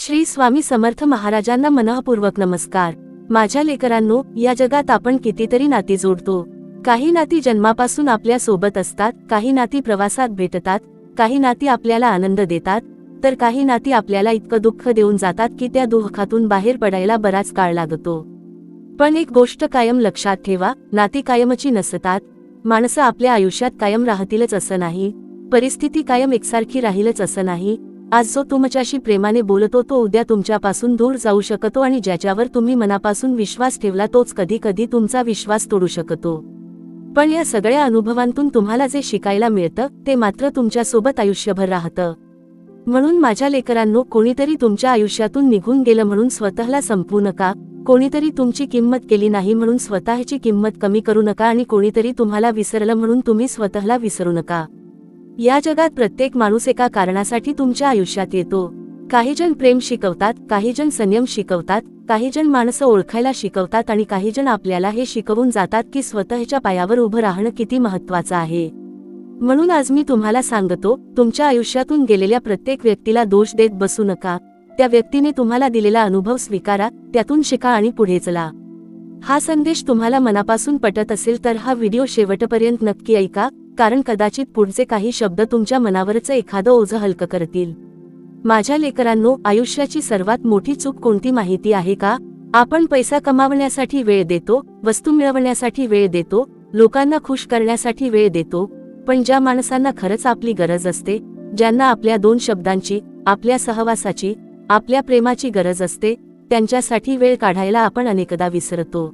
श्री स्वामी समर्थ महाराजांना मनःपूर्वक नमस्कार। माझ्या लेकरांनो, या जगात आपण कितीतरी नाती जोडतो। काही नाती जन्मापासून आपल्या सोबत असतात, काही नाती प्रवासात भेटतात, काही नाती आपल्याला आनंद देतात, तर काही नाती आपल्याला इतकं दुःख देऊन जातात की त्या दुःखातून बाहेर पडायला बराच काळ लागतो। पण एक गोष्ट कायम लक्षात ठेवा, नाती कायमची नसतात। माणसं आपल्या आयुष्यात कायम राहतीलच असं नाही, परिस्थिती कायम एकसारखी राहीलच असं नाही। आज जो तुमच्याशी प्रेमाने बोलतो तो उद्या तुमच्यापासून दूर जाऊ शकतो, आणि ज्याच्यावर तुम्ही मनापासून विश्वास ठेवला तोच कधी कधी तुमचा विश्वास तोडू शकतो। पण या सगळ्या अनुभवांतून तुम्हाला जे शिकायला मिळतं ते मात्र तुमच्यासोबत आयुष्यभर राहतं। म्हणून माझ्या लेकरांनो, कोणीतरी तुमच्या आयुष्यातून निघून गेलं म्हणून स्वतःला संपवू नका, कोणीतरी तुमची किंमत केली नाही म्हणून स्वतःची किंमत कमी करू नका, आणि कोणीतरी तुम्हाला विसरलं म्हणून तुम्ही स्वतःला विसरू नका। या जगात प्रत्येक माणूस एका कारणासाठी तुमच्या आयुष्यात येतो। काही जण प्रेम शिकवतात, काही जण संयम शिकवतात, काही जण माणसं ओळखायला शिकवतात, आणि काही जण आपल्याला हे शिकवून जातात की स्वतःच्या पायावर उभं राहणं किती महत्त्वाचं आहे। म्हणून आज मी तुम्हाला सांगतो, तुमच्या आयुष्यातून गेलेल्या प्रत्येक व्यक्तीला दोष देत बसू नका। त्या व्यक्तीने तुम्हाला दिलेला अनुभव स्वीकारा, त्यातून शिका आणि पुढे चला। हा संदेश तुम्हाला मनापासून पटत असेल तर हा व्हिडिओ शेवटपर्यंत नक्की ऐका, कारण कदाचित पुढचे काही शब्द तुमच्या मनावरचं एखादं ओझं हलकं करतील। माझ्या लेकरांनो, आयुष्याची सर्वात मोठी चूक कोणती माहिती आहे का? आपण पैसा कमावण्यासाठी वेळ देतो, वस्तू मिळवण्यासाठी वेळ देतो, लोकांना खुश करण्यासाठी वेळ देतो, पण ज्या माणसांना खरंच आपली गरज असते, ज्यांना आपल्या दोन शब्दांची, आपल्या सहवासाची, आपल्या प्रेमाची गरज असते, त्यांच्यासाठी वेळ काढायला आपण अनेकदा विसरतो।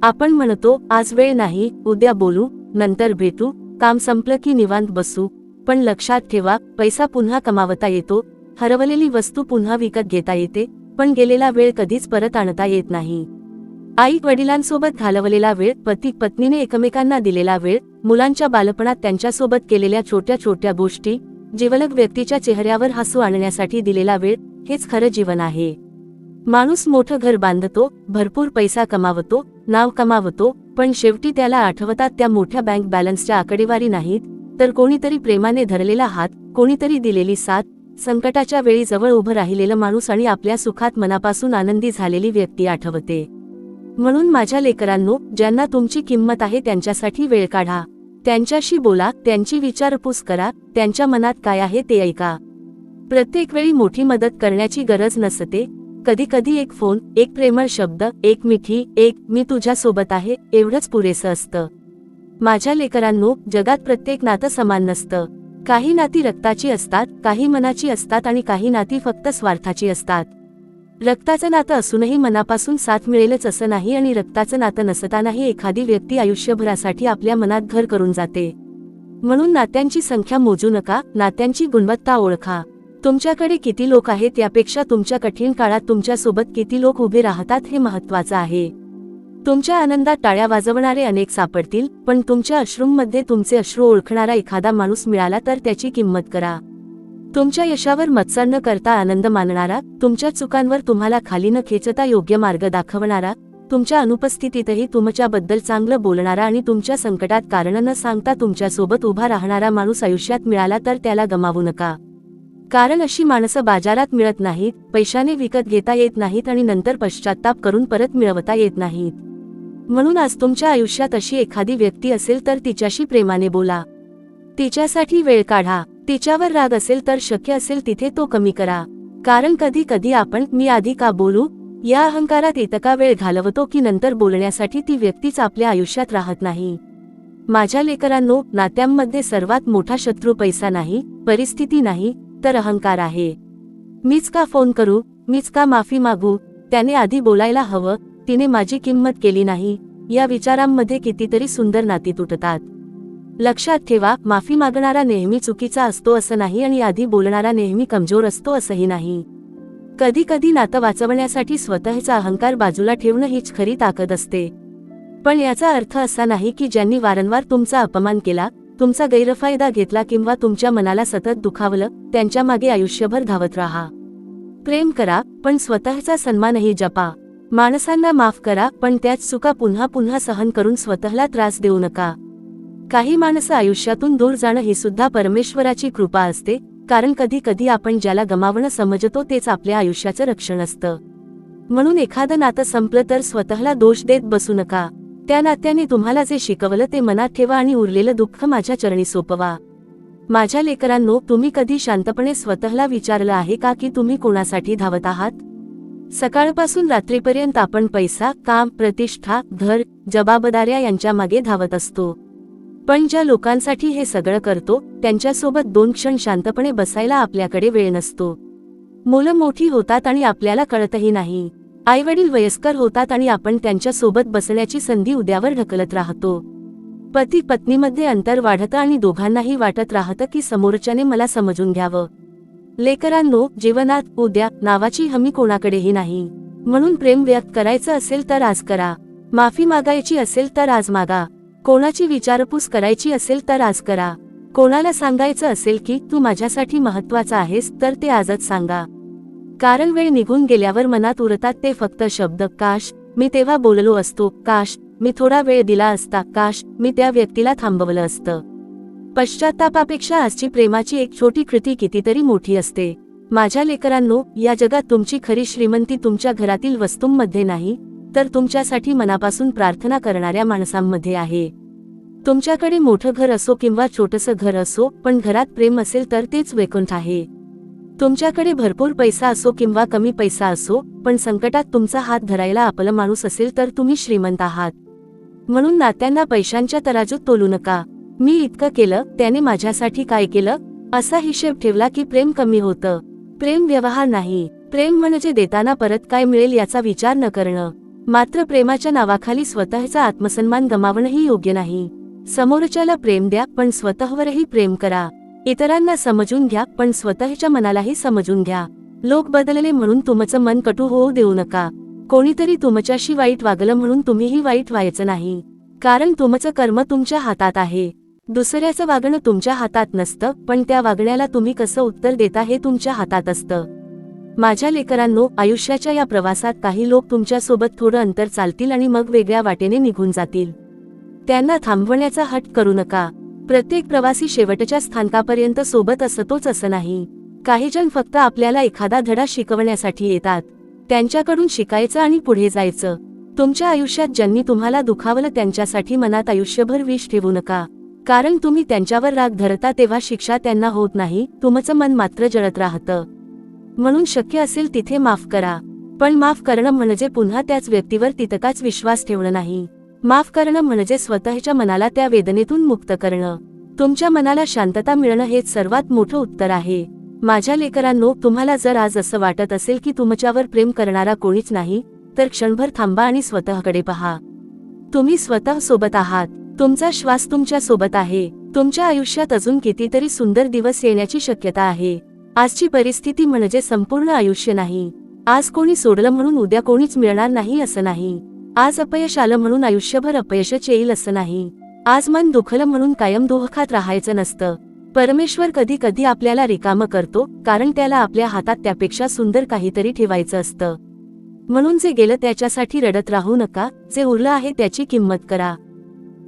आपण म्हणतो, आज वेळ नाही, उद्या बोलू, नंतर भेटू, काम संपलं की निवांत बसू। पण लक्षात ठेवा, पैसा पुन्हा कमावता येतो, हरवलेली वस्तू पुन्हा विकत घेता येते, पण गेलेला वेळ कधीच परत आणता येत नाही। आई वडिलांसोबत घालवलेला वेळ, पती पत्नीने एकमेकांना दिलेला वेळ, मुलांच्या बालपणात त्यांच्यासोबत केलेल्या छोट्या छोट्या गोष्टी, जिवलग व्यक्तीच्या चेहऱ्यावर हसू आणण्यासाठी दिलेला वेळ, हेच खरं जीवन आहे। माणूस मोठं घर बांधतो, भरपूर पैसा कमावतो, नाव कमावतो, पण शेवटी त्याला आठवतात त्या मोठ्या बँक बॅलन्सच्या आकडेवारी नाहीत, तर कोणीतरी प्रेमाने धरलेला हात, कोणीतरी दिलेली साथ, संकटाच्या वेळी जवळ उभं राहिलेलं माणूस, आणि आपल्या सुखात मनापासून आनंदी झालेली व्यक्ती आठवते। म्हणून माझ्या लेकरांनो, ज्यांना तुमची किंमत आहे त्यांच्यासाठी वेळ काढा, त्यांच्याशी बोला, त्यांची विचारपूस करा, त्यांच्या मनात काय आहे ते ऐका। प्रत्येक वेळी मोठी मदत करण्याची गरज नसते, कधी कधी एक फोन, एक प्रेमळ शब्द, एक मिठी, एक मी तुझ्या सोबत आहे, एवढंच पुरेसं असतं। माझ्या लेकरांनो, जगात प्रत्येक नातं समान नसतं। काही नाती रक्ताची असतात, काही मनाची असतात, आणि काही नाती फक्त स्वार्थाची असतात। रक्ताचं नातं असूनही मनापासून साथ मिळेलच असं नाही, आणि रक्ताचं नातं नसतानाही एखादी व्यक्ती आयुष्यभरासाठी आपल्या मनात घर करून जाते। म्हणून नात्यांची संख्या मोजू नका, नात्यांची गुणवत्ता ओळखा। तुमच्याकडे किती लोक आहेत यापेक्षा तुमच्या कठीण काळात तुमच्यासोबत किती लोक उभे राहतात हे महत्त्वाचं आहे। तुमच्या आनंदात टाळ्या वाजवणारे अनेक सापडतील, पण तुमच्या अश्रूंमध्ये तुमचे अश्रू ओळखणारा एखादा माणूस मिळाला तर त्याची किंमत करा। तुमच्या यशावर मत्सर न करता आनंद मानणारा, तुमच्या चुकांवर तुम्हाला खाली न खेचता योग्य मार्ग दाखवणारा, तुमच्या अनुपस्थितीतही तुमच्याबद्दल चांगलं बोलणारा, आणि तुमच्या संकटात कारण न सांगता तुमच्यासोबत उभा राहणारा माणूस आयुष्यात मिळाला तर त्याला गमावू नका। कारण अशी माणसं बाजारात मिळत नाहीत, पैशाने विकत घेता येत नाहीत, आणि नंतर पश्चात्ताप करून परत मिळवता येत नाहीत। म्हणून आज तुमच्या आयुष्यात अशी एखादी व्यक्ती असेल तर तिच्याशी प्रेमाने बोला, तिच्यासाठी वेळ काढा। तिच्यावर राग असेल तर शक्य असेल तिथे तो कमी करा, कारण कधी कधी आपण मी आधी का बोलू या अहंकारात इतका वेळ घालवतो की नंतर बोलण्यासाठी ती व्यक्तीच आपल्या आयुष्यात राहत नाही। माझ्या लेकरांनो, नात्यांमध्ये सर्वात मोठा शत्रू पैसा नाही, परिस्थिती नाही, तर अहंकार आहे। मीच का फोन करू, मीच का माफी मागू, त्याने आधी बोलायला हवं, तिने माझी किंमत केली नाही, या विचारांमध्ये कितीतरी सुंदर नाती तुटतात। लक्षात ठेवा, माफी मागणारा नेहमी चुकीचा असतो असं नाही, आणि आधी बोलणारा नेहमी कमजोर असतो असंही नाही। कधी कधी नातं वाचवण्यासाठी स्वतःचा अहंकार बाजूला ठेवणं हीच खरी ताकद असते। पण याचा अर्थ असा नाही की ज्यांनी वारंवार तुमचा अपमान केला, तुमचा गैरफायदा घेतला किंवा तुमच्या मनाला सतत दुखावलं, त्यांच्या मागे आयुष्यभर धावत राहा। प्रेम करा, पण स्वतःचा सन्मानही जपा। माणसांना माफ करा, पण त्याच चुका पुन्हा पुन्हा सहन करून स्वतःला त्रास देऊ नका। काही माणसं आयुष्यातून दूर जाणं ही सुद्धा परमेश्वराची कृपा असते, कारण कधी कधी आपण ज्याला गमावणं समजतो तेच आपल्या आयुष्याचं रक्षण असतं. म्हणून एखादं नातं संपलं तर स्वतःला दोष देत बसू नका. त्या नात्याने तुम्हाला जे शिकवलं ते मनात ठेवा आणि उरलेलं दुःख माझ्या चरणी सोपवा. माझ्या लेकरांनो, तुम्ही कधी शांतपणे स्वतःला विचारलं आहे का की तुम्ही कोणासाठी धावत आहात? सकाळपासून रात्रीपर्यंत आपण पैसा, काम, प्रतिष्ठा, घर, जबाबदाऱ्या यांच्या मागे धावत असतो. पण ज्या लोकांसाठी हे सगळं करतो त्यांच्यासोबत 2 क्षण शांतपणे बसायला आपल्याकडे वेळ नसतो. मुलं मोठी होतात आणि आपल्याला कळतही नाही. आईवडील वयस्कर होतात आणि आपण त्यांच्यासोबत बसण्याची संधी उद्यावर ढकलत राहतो. पती पत्नीमध्ये अंतर वाढतं आणि दोघांनाही वाटत राहतं की समोरच्याने मला समजून घ्यावं. लेकरांनो, जीवनात उद्या नावाची हमी कोणाकडेही नाही. म्हणून प्रेम व्यक्त करायचं असेल तर आज करा. माफी मागायची असेल तर आज मागा. कोणाची विचारपूस करायची असेल तर आज करा. कोणाला सांगायचं असेल की तू माझ्यासाठी महत्त्वाचा आहेस तर ते आजच सांगा. कारण वेळ निघून गेल्यावर मनात उरतात ते फक्त शब्द. काश मी तेव्हा बोललो असतो, काश मी थोडा वेळ दिला असता, काश मी त्या व्यक्तीला थांबवलं असतं. पश्चात्तापापेक्षा आजची प्रेमाची एक छोटी कृती कितीतरी मोठी असते. माझ्या लेकरांनो, या जगात तुमची खरी श्रीमंती तुमच्या घरातील वस्तूंमध्ये नाही, तर तुमच्यासाठी मनापासून प्रार्थना करणाऱ्या माणसांमध्ये आहे. तुमच्याकडे मोठं घर असो किंवा छोटंसं घर असो, पण घरात प्रेम असेल तर तेच वैकुंठ आहे. तुमच्याकडे भरपूर पैसा असो किंवा कमी पैसा असो, पण संकटात तुमचा हात धरायला आपला माणूस असेल तर तुम्ही श्रीमंत आहात. म्हणून नात्यांना पैशांच्या तराजूत तोलू नका. मी इतकं केलं, त्याने माझ्यासाठी काय केलं, असा हिशेब ठेवला की प्रेम कमी होतं. प्रेम व्यवहार नाही. प्रेम म्हणजे देताना परत काय मिळेल याचा विचार न करणं. मात्र प्रेमाच्या नावाखाली स्वतःचा आत्मसन्मान गमावणंही योग्य नाही. समोरच्याला प्रेम द्या, पण स्वतःवरही प्रेम करा. इतरांना समजून घ्या, पण स्वतःच्या मनालाही समजून घ्या. लोक बदलले म्हणून तुमचं मन कटू होऊ देऊ नका. कोणीतरी तुमच्याशी वाईट वागलं म्हणून तुम्हीही वाईट व्हायचं नाही. कारण तुमचं कर्म तुमच्या हातात आहे. दुसऱ्याचं वागणं तुमच्या हातात नसतं, पण त्या वागण्याला तुम्ही कसं उत्तर देता हे तुमच्या हातात असतं. माझ्या लेकरांनो, आयुष्याच्या या प्रवासात काही लोक तुमच्यासोबत थोडं अंतर चालतील आणि मग वेगळ्या वाटेने निघून जातील. त्यांना थांबवण्याचा हट्ट करू नका. प्रत्येक प्रवासी शेवटच्या स्थानकापर्यंत सोबत असतोच असं नाही. काही जण फक्त आपल्याला एखादा धडा शिकवण्यासाठी येतात. त्यांच्याकडून शिकायचं आणि पुढे जायचं. तुमच्या आयुष्यात ज्यांनी तुम्हाला दुखावलं त्यांच्यासाठी मनात आयुष्यभर विष ठेवू नका. कारण तुम्ही त्यांच्यावर राग धरता तेव्हा शिक्षा त्यांना होत नाही, तुमचं मन मात्र जळत राहतं. म्हणून शक्य असेल तिथे माफ करा. पण माफ करणं म्हणजे पुन्हा त्याच व्यक्तीवर तितकाच विश्वास ठेवणं नाही. माफ करणं म्हणजे स्वतःच्या मनाला त्या वेदनेतून मुक्त करणं. तुमच्या मनाला शांतता मिळणं हेच सर्वात मोठं उत्तर आहे. माझ्या लेकरांनो, तुम्हाला जर आज असं वाटत असेल की तुमच्यावर प्रेम करणारा कोणीच नाही, तर क्षणभर थांबा आणि स्वतःकडे पहा. तुम्ही स्वतः सोबत आहात. तुमचा श्वास तुमच्या सोबत आहे. तुमच्या आयुष्यात अजून कितीतरी सुंदर दिवस येण्याची शक्यता आहे. आजची परिस्थिती म्हणजे संपूर्ण आयुष्य नाही. आज कोणी सोडलं म्हणून उद्या कोणीच मिळणार नाही असं नाही. आज अपयश आलं म्हणून आयुष्यभर अपयशच येईल असं नाही. आज मन दुखलं म्हणून कायम दुःखात राहायचं नसतं. परमेश्वर कधी कधी आपल्याला रिकामं करतो, कारण त्याला आपल्या हातात त्यापेक्षा सुंदर काहीतरी ठेवायचं असतं. म्हणून जे गेलं त्याच्यासाठी रडत राहू नका. जे उरलं आहे त्याची किंमत करा.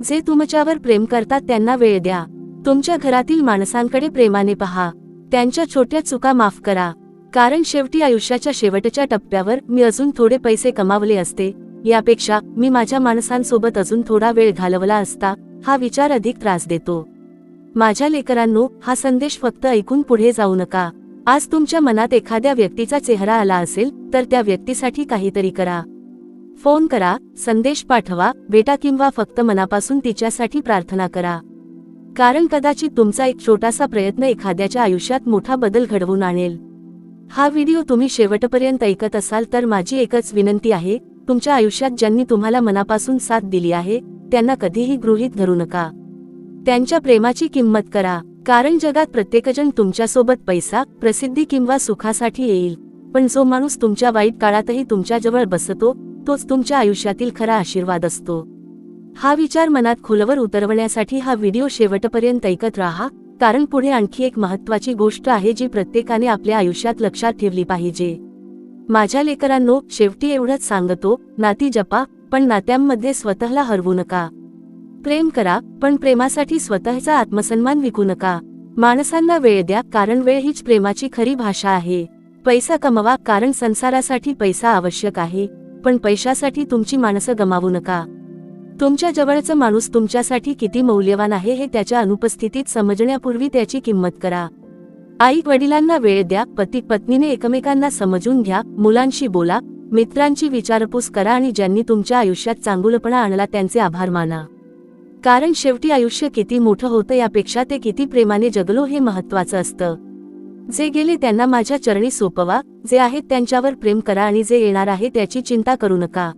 जे तुमच्यावर प्रेम करतात त्यांना वेळ द्या. तुमच्या घरातील माणसांकडे प्रेमाने पहा. त्यांच्या छोट्या चुका माफ करा. कारण शेवटी आयुष्याच्या शेवटच्या टप्प्यावर मी अजून थोडे पैसे कमावले असते यापेक्षा मी माझ्या माणसांसोबत अजून थोडा वेळ घालवला असता, हा विचार अधिक त्रास देतो. माझ्या लेकरांनो, हा संदेश फक्त ऐकून पुढे जाऊ नका. आज तुमच्या मनात एखाद्या व्यक्तीचा चेहरा आला असेल तर त्या व्यक्तीसाठी काहीतरी करा. फोन करा, संदेश पाठवा, भेटा किंवा फक्त मनापासून तिच्यासाठी प्रार्थना करा. कारण कदाचित तुमचा एक छोटासा प्रयत्न एखाद्याच्या आयुष्यात मोठा बदल घडवून आणेल. हा व्हिडिओ तुम्ही शेवटपर्यंत ऐकत असाल तर माझी एकच विनंती आहे, तुमच्या आयुष्यात ज्यांनी तुम्हाला मनापासून साथ दिली आहे त्यांना कधीही गृहीत धरू नका. त्यांच्या प्रेमाची किंमत करा. कारण जगात प्रत्येकजण तुमच्यासोबत पैसा, प्रसिद्धी किंवा सुखासाठी येईल, पण जो माणूस तुमच्या वाईट काळातही तुमच्याजवळ बसतो तोच तुमच्या आयुष्यातील खरा आशीर्वाद असतो. हा विचार मनात खोलवर उतरवण्यासाठी हा व्हिडिओ शेवटपर्यंत ऐकत राहा. कारण पुढे आणखी एक महत्त्वाची गोष्ट आहे जी प्रत्येकाने आपल्या आयुष्यात लक्षात ठेवली पाहिजे. माझ्या लेकरांनो, शेवटी एवढंच सांगतो, नाती जपा, पण नात्यांमध्ये स्वतःला हरवू नका. प्रेम करा, पण प्रेमासाठी स्वतःचा आत्मसन्मान विकू नका. माणसांना वेळ द्या, कारण वेळ हीच प्रेमाची खरी भाषा आहे. पैसा कमवा, कारण संसारासाठी पैसा आवश्यक आहे, पण पैशासाठी तुमची माणसं गमावू नका. तुमच्या जवळचा माणूस तुमच्यासाठी किती मौल्यवान आहे हे त्याच्या अनुपस्थितीत समजण्यापूर्वी त्याची किंमत करा. आई वडिलांना वेळ द्या, पती पत्नीने एकमेकांना समजून घ्या, मुलांशी बोला, मित्रांची विचारपूस करा आणि ज्यांनी तुमच्या आयुष्यात चांगुलपणा आणला त्यांचे आभार माना. कारण शेवटी आयुष्य किती मोठं होतं यापेक्षा ते किती प्रेमाने जगलो हे महत्त्वाचं असतं. जे गेले त्यांना माझ्या चरणी सोपवा, जे आहेत त्यांच्यावर प्रेम करा आणि जे येणार आहे त्याची चिंता करू नका.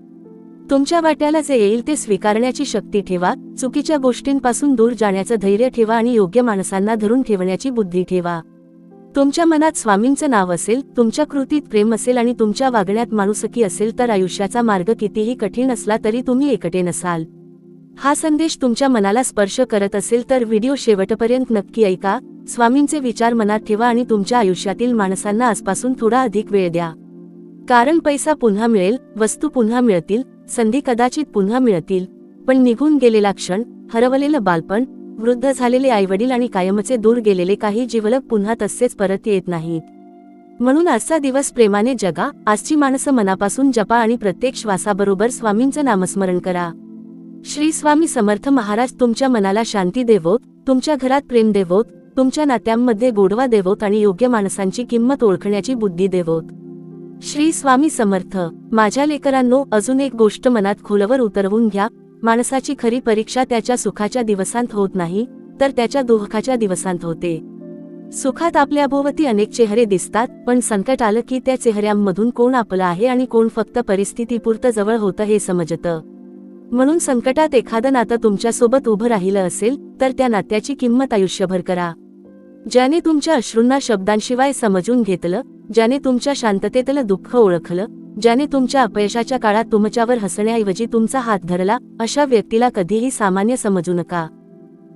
तुमच्या वाट्याला जे येईल ते स्वीकारण्याची शक्ती ठेवा, चुकीच्या गोष्टींपासून दूर जाण्याचं धैर्य ठेवा आणि योग्य माणसांना धरून ठेवण्याची बुद्धी ठेवा. तुमच्या मनात स्वामींचं नाव असेल, तुमच्या कृतीत प्रेम असेल आणि तुमच्या वागण्यात माणुसकी असेल तर आयुष्याचा मार्ग कितीही कठीण असला तरी तुम्ही एकटे नसाल. हा संदेश तुमच्या मनाला स्पर्श करत असेल तर व्हिडिओ शेवटपर्यंत नक्की ऐका. स्वामींचे विचार मनात ठेवा आणि तुमच्या आयुष्यातील माणसांना आजपासून थोडा अधिक वेळ द्या. कारण पैसा पुन्हा मिळेल, वस्तू पुन्हा मिळतील, संधी कदाचित पुन्हा मिळतील, पण निघून गेलेला क्षण, हरवलेलं बालपण, वृद्ध झालेले आईवडील आणि कायमचे दूर गेलेले काही जिवलग पुन्हा तसेच परत येत नाहीत. म्हणून आजचा दिवस प्रेमाने जगा, आजची माणसं मनापासून जपा आणि प्रत्येक श्वासाबरोबर स्वामींचं नामस्मरण करा. श्री स्वामी समर्थ महाराज तुमच्या मनाला शांती देवोत, तुमच्या घरात प्रेम देवोत, तुमच्या नात्यांमध्ये गोडवा देवोत आणि योग्य माणसांची किंमत ओळखण्याची बुद्धी देवोत. श्री स्वामी समर्थ. माझ्या लेकरांनो, अजून एक गोष्ट मनात खोलवर उतरवून घ्या. माणसाची खरी परीक्षा त्याच्या सुखाच्या दिवसांत होत नाही, तर त्याच्या दुःखाच्या दिवसांत होते. सुखात आपल्याभोवती अनेक चेहरे दिसतात, पण संकट आलं की त्या चेहऱ्यांमधून कोण आपलं आहे आणि कोण फक्त परिस्थितीपुरतं जवळ होतं हे समजतं. म्हणून संकटात एखादं नातं तुमच्यासोबत उभं राहिलं असेल तर त्या नात्याची किंमत आयुष्यभर करा. ज्याने तुमच्या अश्रूंना शब्दांशिवाय समजून घेतलं, ज्याने तुमच्या शांततेतलं दुःख ओळखलं, ज्याने तुमच्या अपयशाच्या काळात तुमच्यावर हसण्याऐवजी तुमचा हात धरला, अशा व्यक्तीला कधीही सामान्य समजू नका.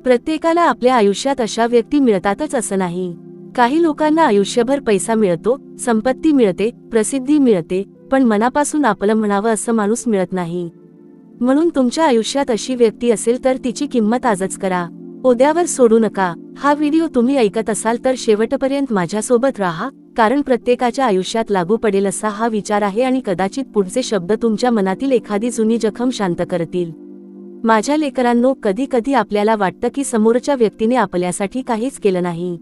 प्रत्येकाला आपल्या आयुष्यात अशा व्यक्ती मिळतातच असं नाही. काही लोकांना आयुष्यभर पैसा मिळतो, संपत्ती मिळते, प्रसिद्धी मिळते, पण मनापासून आपलं म्हणावं असं माणूस मिळत नाही. म्हणून तुमच्या आयुष्यात अशी व्यक्ती असेल तर तिची किंमत आजच करा, उद्यावर सोडू नका. हा व्हिडिओ तुम्ही ऐकत असाल तर शेवटपर्यंत माझ्यासोबत राहा, कारण प्रत्येकाच्या आयुष्यात लागू पडेल असा हा विचार आहे आणि कदाचित पुढचे शब्द तुमच्या मनातील एखादी जुनी जखम शांत करतील. माझ्या लेकरांनो, कधी कधी आपल्याला वाटतं की समोरच्या व्यक्तीने आपल्यासाठी काहीच केलं नाही,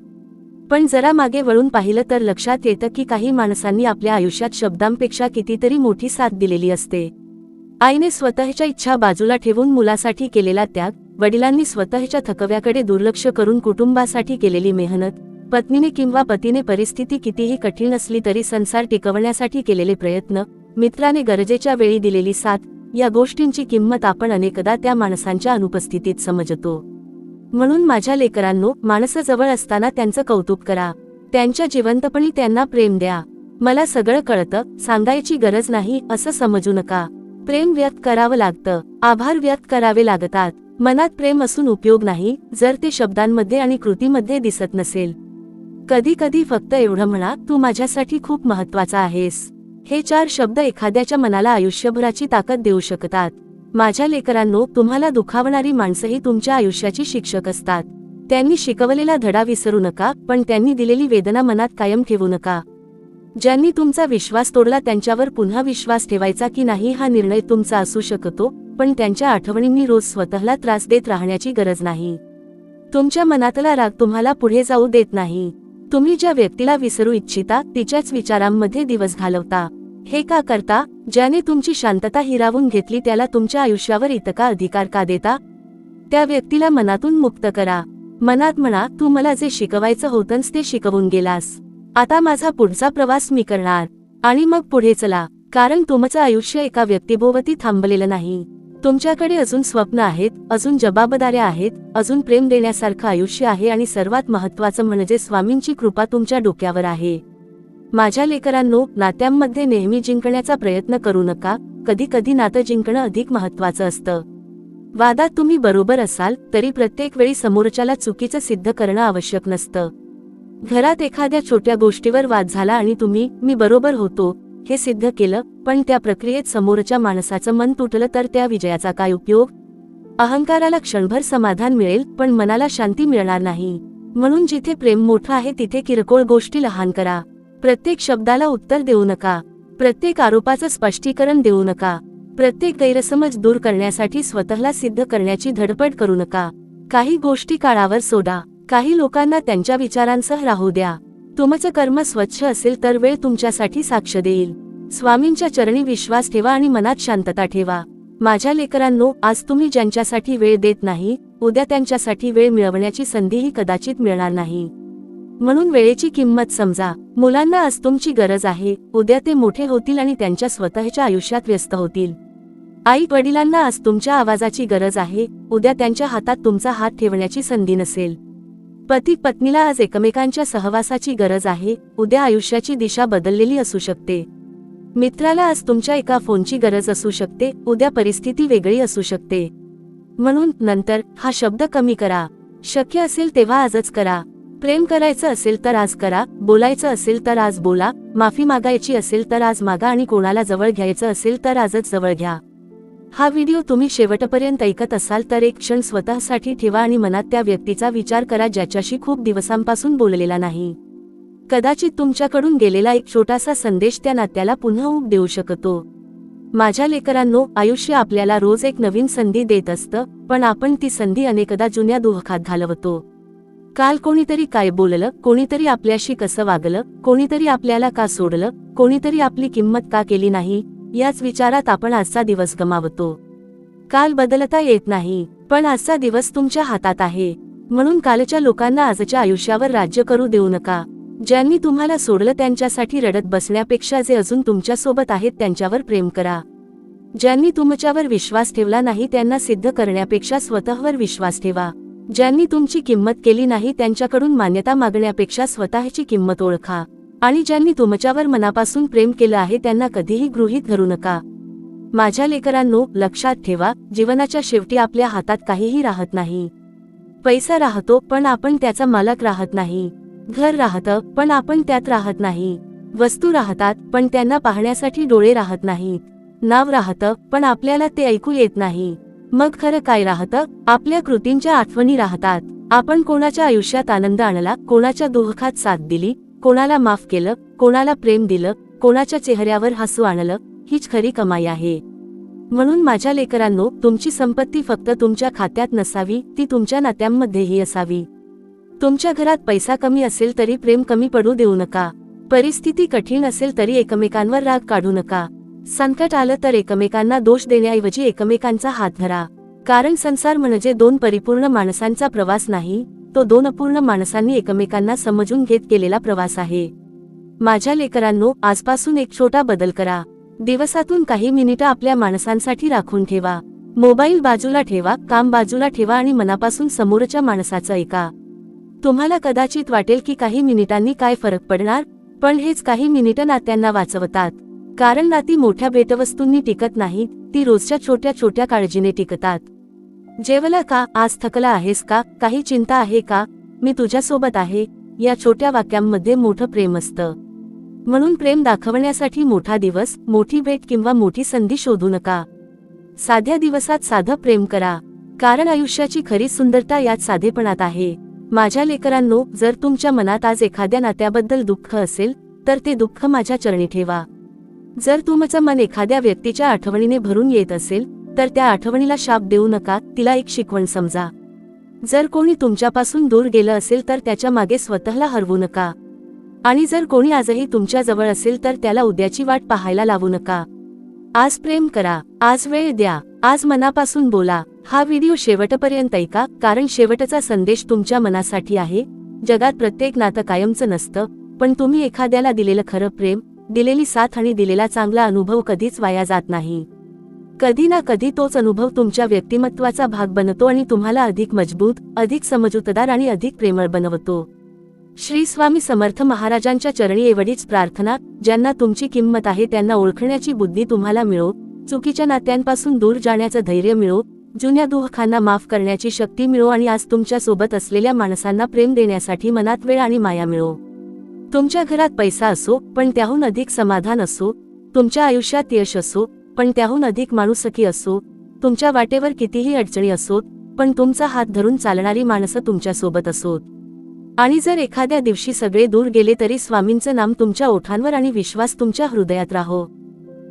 पण जरा मागे वळून पाहिलं तर लक्षात येतं की काही माणसांनी आपल्या आयुष्यात शब्दांपेक्षा कितीतरी मोठी साथ दिलेली असते. आईने स्वतःच्या इच्छा बाजूला ठेवून मुलासाठी केलेला त्याग, वडिलांनी स्वतःच्या थकव्याकडे दुर्लक्ष करून कुटुंबासाठी केलेली मेहनत, पत्नीने किंवा पतीने परिस्थिती कितीही कठीण असली तरी संसार टिकवण्यासाठी केलेले प्रयत्न, मित्राने गरजेच्या वेळी दिलेली साथ, या गोष्टींची किंमत आपण अनेकदा त्या माणसांच्या अनुपस्थितीत समजतो. म्हणून माझ्या लेकरांनो, माणसं जवळ असताना त्यांचं कौतुक करा, त्यांच्या जिवंतपणी त्यांना प्रेम द्या. मला सगळं कळतं, सांगायची गरज नाही असं समजू नका. प्रेम व्यक्त करावं लागतं, आभार व्यक्त करावे लागतात. मनात प्रेम असून उपयोग नाही जर ते शब्दांमध्ये आणि कृतीमध्ये दिसत नसेल. कधी कधी फक्त एवढं म्हणा, तू माझ्यासाठी खूप महत्वाचा आहेस. हे 4 शब्द एखाद्याच्या मनाला आयुष्यभराची ताकद देऊ शकतात. माझ्या लेकरांनो, तुम्हाला दुखावणारी माणसंही तुमच्या आयुष्याची शिक्षक असतात. त्यांनी शिकवलेला धडा विसरू नका, पण त्यांनी दिलेली वेदना मनात कायम ठेवू नका. ज्यांनी तुमचा विश्वास तोडला त्यांच्यावर पुन्हा विश्वास ठेवायचा की नाही हा निर्णय तुमचा असू शकतो, पण त्यांच्या आठवणींनी रोज स्वतःला त्रास देत राहण्याची गरज नाही. तुमच्या मनातला राग तुम्हाला पुढे जाऊ देत नाही. तुम्ही ज्या व्यक्तीला विसरू इच्छिता तिच्याच विचारांमध्ये दिवस घालवता. हे का करता? ज्याने तुमची शांतता हिरावून घेतली त्याला तुमच्या आयुष्यावर इतका अधिकार का देता? त्या व्यक्तीला मनातून मुक्त करा. मनात म्हणा, तू मला जे शिकवायचं होतंस ते शिकवून गेलास. आता माझा पुढचा प्रवास मी करणार. आणि मग पुढे चला, कारण तुमचं आयुष्य एका व्यक्तीभोवती थांबलेलं नाही. तुमच्याकडे अजून स्वप्न आहेत, अजून जबाबदाऱ्या आहेत, अजून प्रेम देण्यासारखं आयुष्य आहे आणि सर्वात महत्त्वाचं म्हणजे स्वामींची कृपा तुमच्या डोक्यावर आहे. माझ्या लेकरांनो, नात्यांमध्ये नेहमी जिंकण्याचा प्रयत्न करू नका. कधी कधी नातं जिंकणं अधिक महत्त्वाचं असतं. वादात तुम्ही बरोबर असाल तरी प्रत्येक वेळी समोरच्याला चुकीचं सिद्ध करणं आवश्यक नसतं. घरात एखाद्या छोट्या गोष्टीवर वाद झाला आणि तुम्ही मी बरोबर होतो हे सिद्ध केलं, पण त्या प्रक्रियेत समोरच्या माणसाचं मन तुटलं तर त्या विजयाचा काय उपयोग? अहंकाराला क्षणभर समाधान मिळेल, पण मनाला शांती मिळणार नाही. म्हणून जिथे प्रेम मोठं आहे तिथे किरकोळ गोष्टी लहान करा. प्रत्येक शब्दाला उत्तर देऊ नका. प्रत्येक आरोपाचं स्पष्टीकरण देऊ नका. प्रत्येक गैरसमज दूर करण्यासाठी स्वतःला सिद्ध करण्याची धडपड करू नका. काही गोष्टी काळावर सोडा. काही लोकांना त्यांच्या विचारांसह राहू द्या. तुमचं कर्म स्वच्छ असेल तर वेळ तुमच्यासाठी साक्ष देईल. स्वामींच्या चरणी विश्वास ठेवा आणि मनात शांतता ठेवा. माझ्या लेकरांनो, आज तुम्ही ज्यांच्यासाठी वेळ देत नाही, उद्या त्यांच्यासाठी वेळ मिळवण्याची संधीही कदाचित मिळणार नाही. म्हणून वेळेची किंमत समजा. मुलांना आज तुमची गरज आहे, उद्या ते मोठे होतील आणि त्यांच्या स्वतःच्या आयुष्यात व्यस्त होतील. आई वडिलांना आज तुमच्या आवाजाची गरज आहे, उद्या त्यांच्या हातात तुमचा हात ठेवण्याची संधी नसेल. पती पत्नीला आज एकमेकांच्या सहवासाची गरज आहे, उद्या आयुष्याची दिशा बदललेली असू शकते. मित्राला आज तुमच्या एका फोनची गरज असू शकते, उद्या परिस्थिती वेगळी असू शकते. म्हणून नंतर हा शब्द कमी करा. शक्य असेल तेव्हा आजच करा. प्रेम करायचं असेल तर आज करा. बोलायचं असेल तर आज बोला. माफी मागायची असेल तर आज मागा आणि कोणाला जवळ घ्यायचं असेल तर आजच जवळ घ्या. हा व्हिडिओ तुम्ही शेवटपर्यंत ऐकत असाल तर एक क्षण स्वतःसाठी ठेवा आणि मनात त्या व्यक्तीचा विचार करा ज्याच्याशी खूप दिवसांपासून बोललेला नाही. कदाचित तुमच्याकडून गेलेला एक छोटासा संदेश त्या नात्याला पुन्हा ऊब देऊ शकतो. माझ्या लेकरांनो, आयुष्य आपल्याला रोज एक नवीन संधी देत असतं, पण आपण ती संधी अनेकदा जुन्या दुःखात घालवतो. काल कोणीतरी काय बोललं, कोणीतरी आपल्याशी कसं वागलं, कोणीतरी आपल्याला का सोडलं, कोणीतरी आपली किंमत का केली नाही, याच विचारात आपण आजचा दिवस गमावतो. काल बदलता येत नाही, पण आजचा दिवस तुमच्या हातात आहे. म्हणून कालच्या लोकांना आजच्या आयुष्यावर राज्य करू देऊ नका. ज्यांनी तुम्हाला सोडलं त्यांच्यासाठी रडत बसण्यापेक्षा जे अजून तुमच्यासोबत आहेत त्यांच्यावर प्रेम करा. ज्यांनी तुमच्यावर विश्वास ठेवला नाही त्यांना सिद्ध करण्यापेक्षा स्वतःवर विश्वास ठेवा. ज्यांनी तुमची किंमत केली नाही त्यांच्याकडून मान्यता मागण्यापेक्षा स्वतःची किंमत ओळखा. आणि ज्यांनी तुमच्यावर मनापासून प्रेम केलं आहे त्यांना कधीही गृहीत धरू नका. माझ्या लेकरांनो, लक्षात ठेवा, जीवनाच्या शेवटी आपल्या हातात काहीही राहत नाही. पैसा राहतो पण आपण त्याचा मालक राहत नाही. घर राहतं पण आपण त्यात राहत नाही. वस्तू राहतात पण त्यांना पाहण्यासाठी डोळे राहत नाहीत. नाव राहतं पण आपल्याला ते ऐकू येत नाही. मग खरं काय राहतं? आपल्या कृतींच्या आठवणी राहतात. आपण कोणाच्या आयुष्यात आनंद आणला, कोणाच्या दुःखात साथ दिली, कोणाला माफ केलं, कोणाला प्रेम दिलं, कोणाच्या चेहऱ्यावर हसू आणलं, हीच खरी कमाई आहे. म्हणून माझ्या लेकरांनो, तुमची संपत्ती फक्त तुमच्या खात्यात नसावी, ती तुमच्या नात्यांमध्येही असावी. तुमच्या घरात पैसा कमी असेल तरी प्रेम कमी पडू देऊ नका. परिस्थिती कठीण असेल तरी एकमेकांवर राग काढू नका. संकट आलं तर एकमेकांना दोष देण्याऐवजी एकमेकांचा हात धरा. कारण संसार म्हणजे दोन परिपूर्ण माणसांचा प्रवास नाही, तो दोन अपूर्ण माणसांनी एकमेकांना समजून घेत केलेला प्रवास आहे. माझ्या लेकरांनो, आजपासून एक छोटा बदल करा. दिवसातून काही मिनिटं आपल्या माणसांसाठी राखून ठेवा. मोबाईल बाजूला ठेवा, काम बाजूला ठेवा आणि मनापासून समोरच्या माणसाचं ऐका. तुम्हाला कदाचित वाटेल की काही मिनिटांनी काय फरक पडणार, पण हेच काही मिनिटं नात्यांना वाचवतात. कारण नाती मोठ्या भेटवस्तूंनी टिकत नाहीत, ती रोजच्या छोट्या छोट्या काळजीने टिकतात. जेवला का? आज थकला आहेस का? काही चिंता आहे का? मी तुझ्यासोबत आहे. या छोट्या वाक्यांमध्ये मोठं प्रेम असतं. म्हणून प्रेम दाखवण्यासाठी मोठा दिवस, मोठी भेट किंवा मोठी संधी शोधू नका. साध्या दिवसात साधं प्रेम करा. कारण आयुष्याची खरी सुंदरता यात साधेपणात आहे. माझ्या लेकरांनो, जर तुमच्या मनात आज एखाद्या नात्याबद्दल दुःख असेल तर ते दुःख माझ्या चरणी ठेवा. जर तुमचं मन एखाद्या व्यक्तीच्या आठवणीने भरून येत असेल तर त्या आठवणीला शाप देऊ नका, तिला एक शिकवण समजा. जर कोणी तुमच्यापासून दूर गेलं असेल तर त्याच्या मागे स्वतःला हरवू नका. आणि जर कोणी आजही तुमच्या जवळ असेल तर त्याला उद्याची वाट पाहायला लावू नका. आज प्रेम करा, आज वेळ द्या, आज मनापासून बोला. हा व्हिडिओ शेवटपर्यंत ऐका, कारण शेवटचा संदेश तुमच्या मनासाठी आहे. जगात प्रत्येक नातं कायमचं नसतं, पण तुम्ही एखाद्याला दिलेलं खरं प्रेम, दिलेली साथ आणि दिलेला चांगला अनुभव कधीच वाया जात नाही. कधी ना कधी तोच अनुभव तुमच्या व्यक्तिमत्वाचा भाग बनतो आणि तुम्हाला अधिक मजबूत, अधिक समजूतदार आणि अधिक प्रेमळ बनवतो. श्री स्वामी समर्थ महाराजांच्या चरणी एवढीच प्रार्थना. ज्यांना तुमची किंमत आहे त्यांना ओळखण्याची बुद्धी तुम्हाला मिळो. चुकीच्या नात्यांपासून दूर जाण्याचं धैर्य मिळो. जुन्या दुःखांना माफ करण्याची शक्ती मिळो आणि आज तुमच्या सोबत असलेल्या माणसांना प्रेम देण्यासाठी मनात वेळ आणि माया मिळो. तुमच्या घरात पैसा असो पण त्याहून अधिक समाधान असो. तुमच्या आयुष्यात यश असो पण त्याहून अधिक माणुसकी असो. तुमच्या वाटेवर कितीही अडचणी असोत पण तुमचा हात धरून चालणारी माणसं तुमच्या सोबत असोत. आणि जर एखाद्या दिवशी सगळे दूर गेले तरी स्वामींचं नाम तुमच्या ओठांवर आणि विश्वास तुमच्या हृदयात राहो.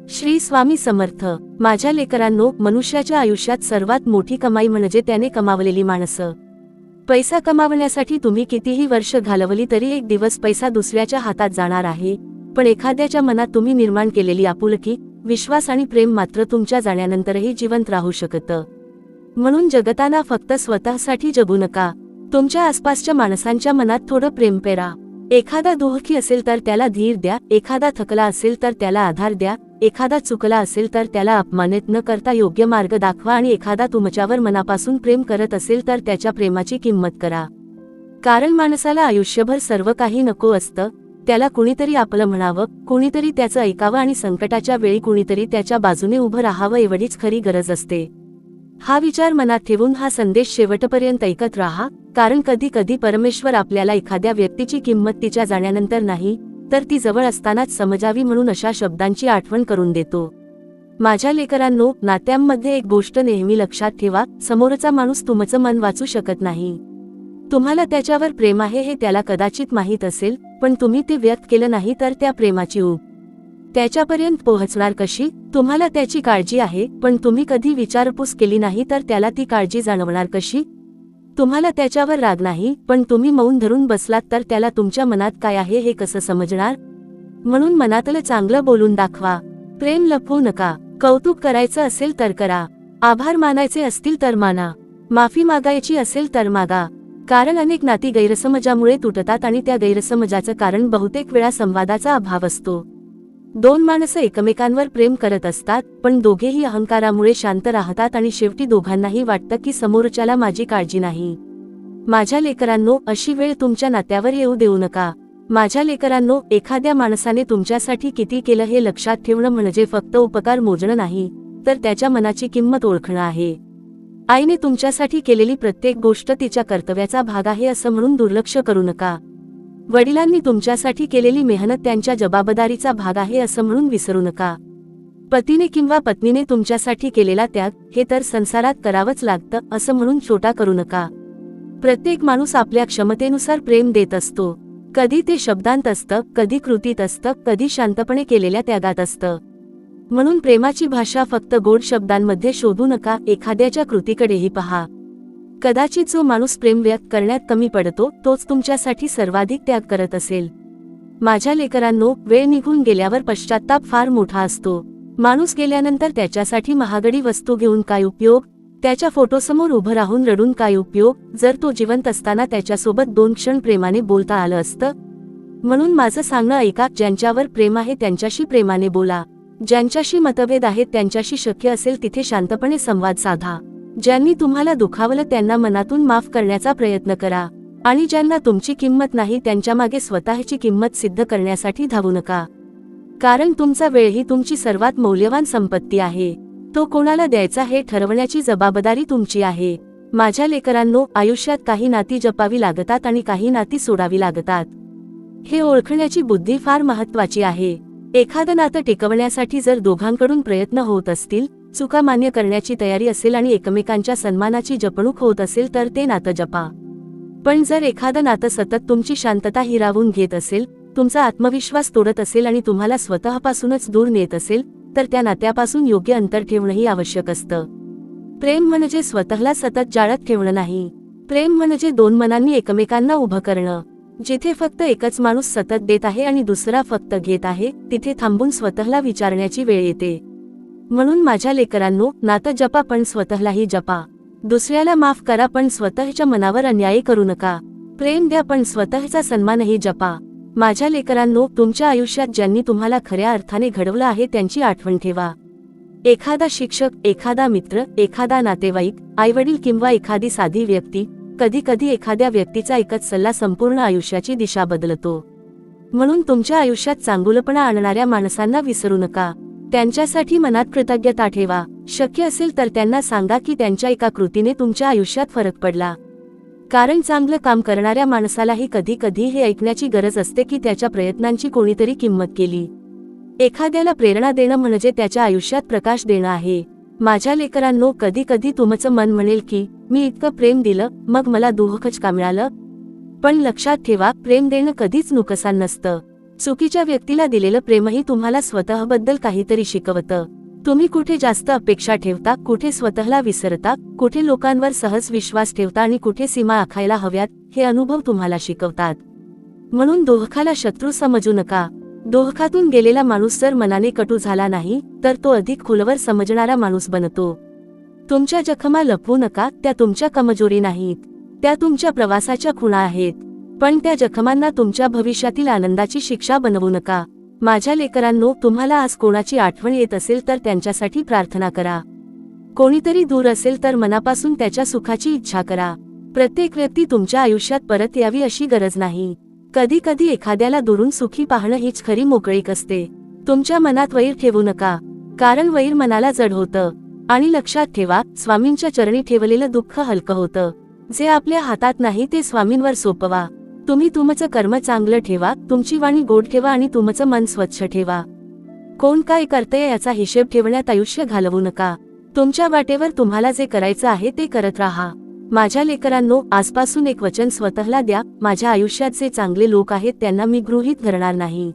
श्री स्वामी समर्थ. माझ्या लेकरांनो, मनुष्याच्या आयुष्यात सर्वात मोठी कमाई म्हणजे त्याने कमावलेली माणसं. पैसा कमावण्यासाठी तुम्ही कितीही वर्ष घालवली तरी एक दिवस पैसा दुसऱ्याच्या हातात जाणार आहे, पण एखाद्याच्या मनात तुम्ही निर्माण केलेली आपुलकी, विश्वास आणि प्रेम मात्र तुमच्या जाण्यानंतरही जिवंत राहू शकतं. म्हणून जगताना फक्त स्वतःसाठी जगू नका, तुमच्या आसपासच्या माणसांच्या मनात थोडं प्रेम पेरा. एखादा दुःखी असेल तर त्याला धीर द्या, एखादा थकला असेल तर त्याला आधार द्या, एखादा चुकला असेल तर त्याला अपमानित न करता योग्य मार्ग दाखवा आणि एखादा तुमच्यावर मनापासून प्रेम करत असेल तर त्याच्या प्रेमाची किंमत करा. कारण माणसाला आयुष्यभर सर्व काही नको असतं, त्याला कुणीतरी आपलं म्हणावं, कुणीतरी त्याचं ऐकावं आणि संकटाच्या वेळी कुणीतरी त्याच्या बाजूने उभं राहावं एवढीच खरी गरज असते. हा विचार मनात ठेवून हा संदेश शेवटपर्यंत ऐकत राहा, कारण कधी कधी परमेश्वर आपल्याला एखाद्या व्यक्तीची किंमत तिच्या जाण्यानंतर नाही, तर ती जवळ असतानाच समजावी म्हणून अशा शब्दांची आठवण करून देतो. माझ्या लेकरांनो, नात्यांमध्ये एक गोष्ट नेहमी लक्षात ठेवा, समोरचा माणूस तुमचं मन वाचू शकत नाही. तुम्हाला त्याच्यावर प्रेम आहे हे त्याला कदाचित माहीत असेल, पण तुम्ही ते व्यक्त केलं नाही तर त्या प्रेमाची ऊब त्याच्यापर्यंत पोहोचणार कशी? तुम्हाला त्याची काळजी आहे, पण तुम्ही कधी विचारपूस केली नाही तर त्याला ती काळजी जाणवणार कशी? तुम्हाला त्याच्यावर राग नाही, पण तुम्ही मौन धरून बसलात तर त्याला तुमच्या मनात काय आहे हे कसं समजणार? म्हणून मनातलं चांगलं बोलून दाखवा. प्रेम लपवू नका. कौतुक करायचं असेल तर करा, आभार मानायचे असतील तर माना, माफी मागायची असेल तर मागा. कारण अनेक नाती गैरसमजामुळे तुटतात आणि त्या गैरसमजाचं कारण बहुतेक वेळा संवादाचा अभाव असतो. दोन माणसं एकमेकांवर प्रेम करत असतात, पण दोघेही अहंकारामुळे शांत राहतात आणि शेवटी दोघांनाही वाटतं की समोरच्याला माझी काळजी नाही. माझ्या लेकरांनो, अशी वेळ तुमच्या नात्यावर येऊ देऊ नका. माझ्या लेकरांनो, एखाद्या माणसाने तुमच्यासाठी किती केलं हे लक्षात ठेवणं म्हणजे फक्त उपकार मोजणं नाही, तर त्याच्या मनाची किंमत ओळखणं आहे. आईने तुमच्यासाठी केलेली प्रत्येक गोष्ट तिच्या कर्तव्याचा भाग आहे असं म्हणून दुर्लक्ष करू नका. वडिलांनी तुमच्यासाठी केलेली मेहनत त्यांच्या जबाबदारीचा भाग आहे असं म्हणून विसरू नका. पतीने किंवा पत्नीने तुमच्यासाठी केलेला त्याग हे तर संसारात करावंच लागतं असं म्हणून छोटा करू नका. प्रत्येक माणूस आपल्या क्षमतेनुसार प्रेम देत असतो. कधी ते शब्दांत असतं, कधी कृतीत असतं, कधी शांतपणे केलेल्या त्यागात असतं. म्हणून प्रेमाची भाषा फक्त गोड शब्दांमध्ये शोधू नका, एखाद्याच्या कृतीकडेही पहा. कदाचित जो माणूस प्रेम व्यक्त करण्यात कमी पडतो तोच तुमच्यासाठी सर्वाधिक त्याग करत असेल. माझ्या लेकरांनो, वेळ निघून गेल्यावर पश्चात्ताप फार मोठा असतो. माणूस गेल्यानंतर त्याच्यासाठी महागडी वस्तू घेऊन काय उपयोग? त्याच्या फोटोसमोर उभं राहून रडून काय उपयोग, जर तो जिवंत असताना त्याच्यासोबत 2 क्षण प्रेमाने बोलता आलं असतं? म्हणून माझं सांगणं ऐका, ज्यांच्यावर प्रेम आहे त्यांच्याशी प्रेमाने बोला. ज्यांच्याशी मतभेद आहेत त्यांच्याशी शक्य असेल तिथे शांतपणे संवाद साधा. ज्यांनी तुम्हाला दुखावलं त्यांना मनातून माफ करण्याचा प्रयत्न करा. आणि ज्यांना तुमची किंमत नाही त्यांच्यामागे स्वतःची किंमत सिद्ध करण्यासाठी धावू नका. कारण तुमचा वेळ ही तुमची सर्वात मौल्यवान संपत्ती आहे. तो कोणाला द्यायचा हे ठरवण्याची जबाबदारी तुमची आहे. माझ्या लेकरांनो, आयुष्यात काही नाती जपावी लागतात आणि काही नाती सोडावी लागतात. हे ओळखण्याची बुद्धी फार महत्त्वाची आहे. एखादं नातं टिकवण्यासाठी जर दोघांकडून प्रयत्न होत असतील, चुका मान्य करण्याची तयारी असेल आणि एकमेकांच्या सन्मानाची जपणूक होत असेल तर ते नातं जपा. पण जर एखादं नातं सतत तुमची शांतता हिरावून घेत असेल, तुमचा आत्मविश्वास तोडत असेल आणि तुम्हाला स्वतःपासूनच दूर नेत असेल, तर त्या नात्यापासून योग्य अंतर ठेवणंही आवश्यक असतं. प्रेम म्हणजे स्वतःला सतत जाळत ठेवणं नाही. प्रेम म्हणजे 2 मनांनी एकमेकांना उभं करणं. जिथे फक्त एकच माणूस सतत देत आहे आणि दुसरा फक्त घेत आहे, तिथे थांबून स्वतःला विचारण्याची वेळ येते. म्हणून माझ्या लेकरांनो, नातं जपा पण स्वतःलाही जपा. दुसऱ्याला माफ करा पण स्वतःच्या मनावर अन्याय करू नका. प्रेम द्या पण स्वतःचा सन्मानही जपा. माझ्या लेकरांनो, तुमच्या आयुष्यात ज्यांनी तुम्हाला खऱ्या अर्थाने घडवलं आहे त्यांची आठवण ठेवा. एखादा शिक्षक, एखादा मित्र, एखादा नातेवाईक, आईवडील किंवा एखादी साधी व्यक्ती, कधी कधी एखाद्या व्यक्तीचा एकच सल्ला संपूर्ण आयुष्याची दिशा बदलतो. म्हणून तुमच्या आयुष्यात चांगुलपणा आणणाऱ्या माणसांना विसरू नका. त्यांच्यासाठी मनात कृतज्ञता ठेवा. शक्य असेल तर त्यांना सांगा की त्यांच्या एका कृतीने तुमच्या आयुष्यात फरक पडला. कारण चांगलं काम करणाऱ्या माणसालाही कधी कधी हे ऐकण्याची गरज असते की त्याच्या प्रयत्नांची कोणीतरी किंमत केली. एखाद्याला प्रेरणा देणं म्हणजे त्याच्या आयुष्यात प्रकाश देणं आहे. माझ्या लेकरांनो, कधी कधी तुमचं मन म्हणेल की मी इतकं प्रेम दिलं, मग मला दुःखच का मिळालं? पण लक्षात ठेवा, प्रेम देणं कधीच नुकसान नसतं. चुकीच्या व्यक्तीला दिलेलं प्रेमही तुम्हाला स्वतःबद्दल काहीतरी शिकवतं. तुम्ही कुठे जास्त अपेक्षा ठेवता, कुठे स्वतःला विसरता, कुठे लोकांवर सहज विश्वास ठेवता आणि कुठे सीमा आखायला हव्यात, हे अनुभव तुम्हाला शिकवतात. म्हणून दोहखाला शत्रू समजू नका. दोहखातून गेलेला माणूस जर मनाने कटू झाला नाही, तर तो अधिक खोलवर समजणारा माणूस बनतो. तुमच्या जखमा लपवू नका, त्या तुमच्या कमजोरी नाहीत, त्या तुमच्या प्रवासाच्या खुणा आहेत. पण त्या जखमांना तुमच्या भविष्यातील आनंदाची शिक्षा बनवू नका. माझ्या लेकरांनो, तुम्हाला आज कोणाची आठवण येत असेल तर त्यांच्यासाठी प्रार्थना करा. कोणीतरी दूर असेल तर मनापासून त्याच्या सुखाची इच्छा करा. प्रत्येक व्यक्ती तुमच्या आयुष्यात परत यावी अशी गरज नाही. कधी कधी एखाद्याला दुरून सुखी पाहणं हीच खरी मोकळीक असते. तुमच्या मनात वैर ठेवू नका, कारण वैर मनाला जड होतं. आणि लक्षात ठेवा, स्वामींच्या चरणी ठेवलेलं दुःख हलकं होतं. जे आपल्या हातात नाही ते स्वामींवर सोपवा. तुम्ही तुमचं कर्म चांगलं ठेवा, तुमची वाणी गोड ठेवा आणि तुमचं मन स्वच्छ ठेवा. कोण काय करतंय याचा हिशेब ठेवण्यात आयुष्य घालवू नका. तुमच्या वाटेवर तुम्हाला जे करायचं आहे ते करत राहा. माझ्या लेकरांनो, आजपासून एक वचन स्वतःला द्या, माझ्या आयुष्यात जे चांगले लोक आहेत त्यांना मी गृहीत धरणार नाही.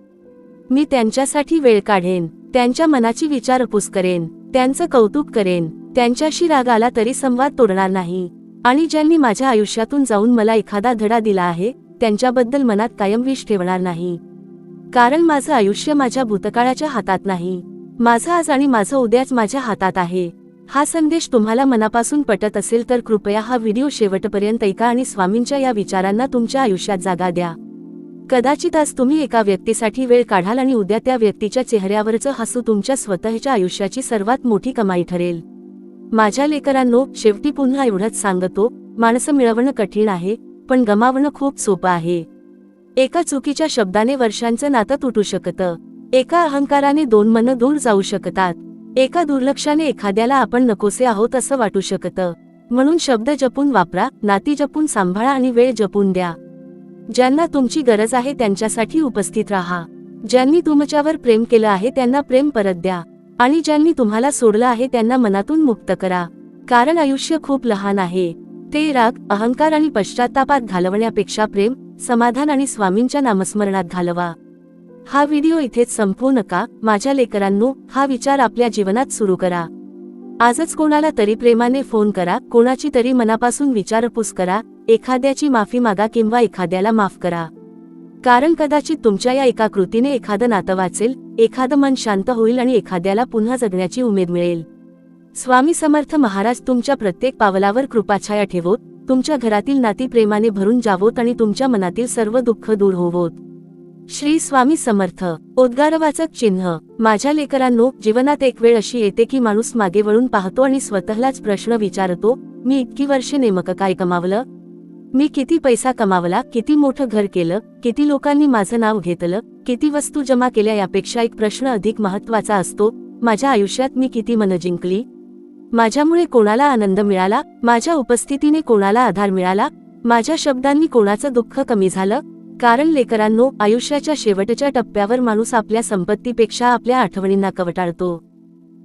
मी त्यांच्यासाठी वेळ काढेन, त्यांच्या मनाची विचारपूस करेन, त्यांचं कौतुक करेन, त्यांच्याशी राग आला तरी संवाद तोडणार नाही. आणि ज्यांनी माझ्या आयुष्यातून जाऊन मला एखादा धडा दिला आहे त्यांच्याबद्दल मनात कायम विष ठेवणार नाही. कारण माझं आयुष्य माझ्या भूतकाळाच्या हातात नाही. माझं आज आणि माझं उद्याच माझ्या हातात आहे. हा संदेश तुम्हाला मनापासून पटत असेल तर कृपया हा व्हिडिओ शेवटपर्यंत ऐका आणि स्वामींच्या या विचारांना तुमच्या आयुष्यात जागा द्या. कदाचित आज तुम्ही एका व्यक्तीसाठी वेळ काढाल आणि उद्या त्या व्यक्तीच्या चेहऱ्यावरचं हसू तुमच्या स्वतःच्या आयुष्याची सर्वात मोठी कमाई ठरेल. माझ्या लेकरांनो, शेवटी पुन्हा एवढंच सांगतो, माणसं मिळवणं कठीण आहे, पण गमावणं खूप सोपं आहे. एका चुकीच्या शब्दाने वर्षांचं नातं तुटू शकतं. एका अहंकाराने दोन मनं दूर जाऊ शकतात. एका दुर्लक्षाने एखाद्याला आपण नकोसे आहोत असं वाटू शकतं. म्हणून शब्द जपून वापरा, नाती जपून सांभाळा आणि वेळ जपून द्या. ज्यांना तुमची गरज आहे त्यांच्यासाठी उपस्थित राहा. ज्यांनी तुमच्यावर प्रेम केलं आहे त्यांना प्रेम परत द्या. आणि ज्यांनी तुम्हाला सोडलं आहे त्यांना मनातून मुक्त करा. कारण आयुष्य खूप लहान आहे. ते राग, अहंकार आणि पश्चात्तापात घालवण्यापेक्षा प्रेम, समाधान आणि स्वामींच्या नामस्मरणात घालवा. हा व्हिडिओ इथेच संपवू नका. माझ्या लेकरांनो, हा विचार आपल्या जीवनात सुरू करा. आजच कोणाला तरी प्रेमाने फोन करा, कोणाची तरी मनापासून विचारपूस करा, एखाद्याची माफी मागा किंवा एखाद्याला माफ करा. कारण कदाचित तुमच्या या एका कृतीने एखादं नातं वाचेल, एखादं मन शांत होईल आणि एखाद्याला पुन्हा जगण्याची उमेद मिळेल. स्वामी समर्थ महाराज तुमच्या प्रत्येक पावलावर कृपाछाया ठेवोत, तुमच्या घरातील नाती प्रेमाने भरून जावोत आणि तुमच्या मनातील सर्व दुःख दूर होवोत. श्री स्वामी समर्थ. उद्गारवाचक चिन्ह. माझ्या लेकरांनो, जीवनात एक वेळ अशी येते की माणूस मागे वळून पाहतो आणि स्वतःलाच प्रश्न विचारतो, मी इतकी वर्षे नेमकं काय कमावलं? मी किती पैसा कमावला, किती मोठं घर केलं, किती लोकांनी माझं नाव घेतलं, किती वस्तू जमा केल्या? यापेक्षा एक प्रश्न अधिक महत्त्वाचा असतो, माझ्या आयुष्यात मी किती मनं जिंकली? माझ्यामुळे कोणाला आनंद मिळाला? माझ्या उपस्थितीने कोणाला आधार मिळाला? माझ्या शब्दांनी कोणाचं दुःख कमी झालं? कारण लेकरांनो, आयुष्याच्या शेवटच्या टप्प्यावर माणूस आपल्या संपत्तीपेक्षा आपल्या आठवणींना कवटाळतो.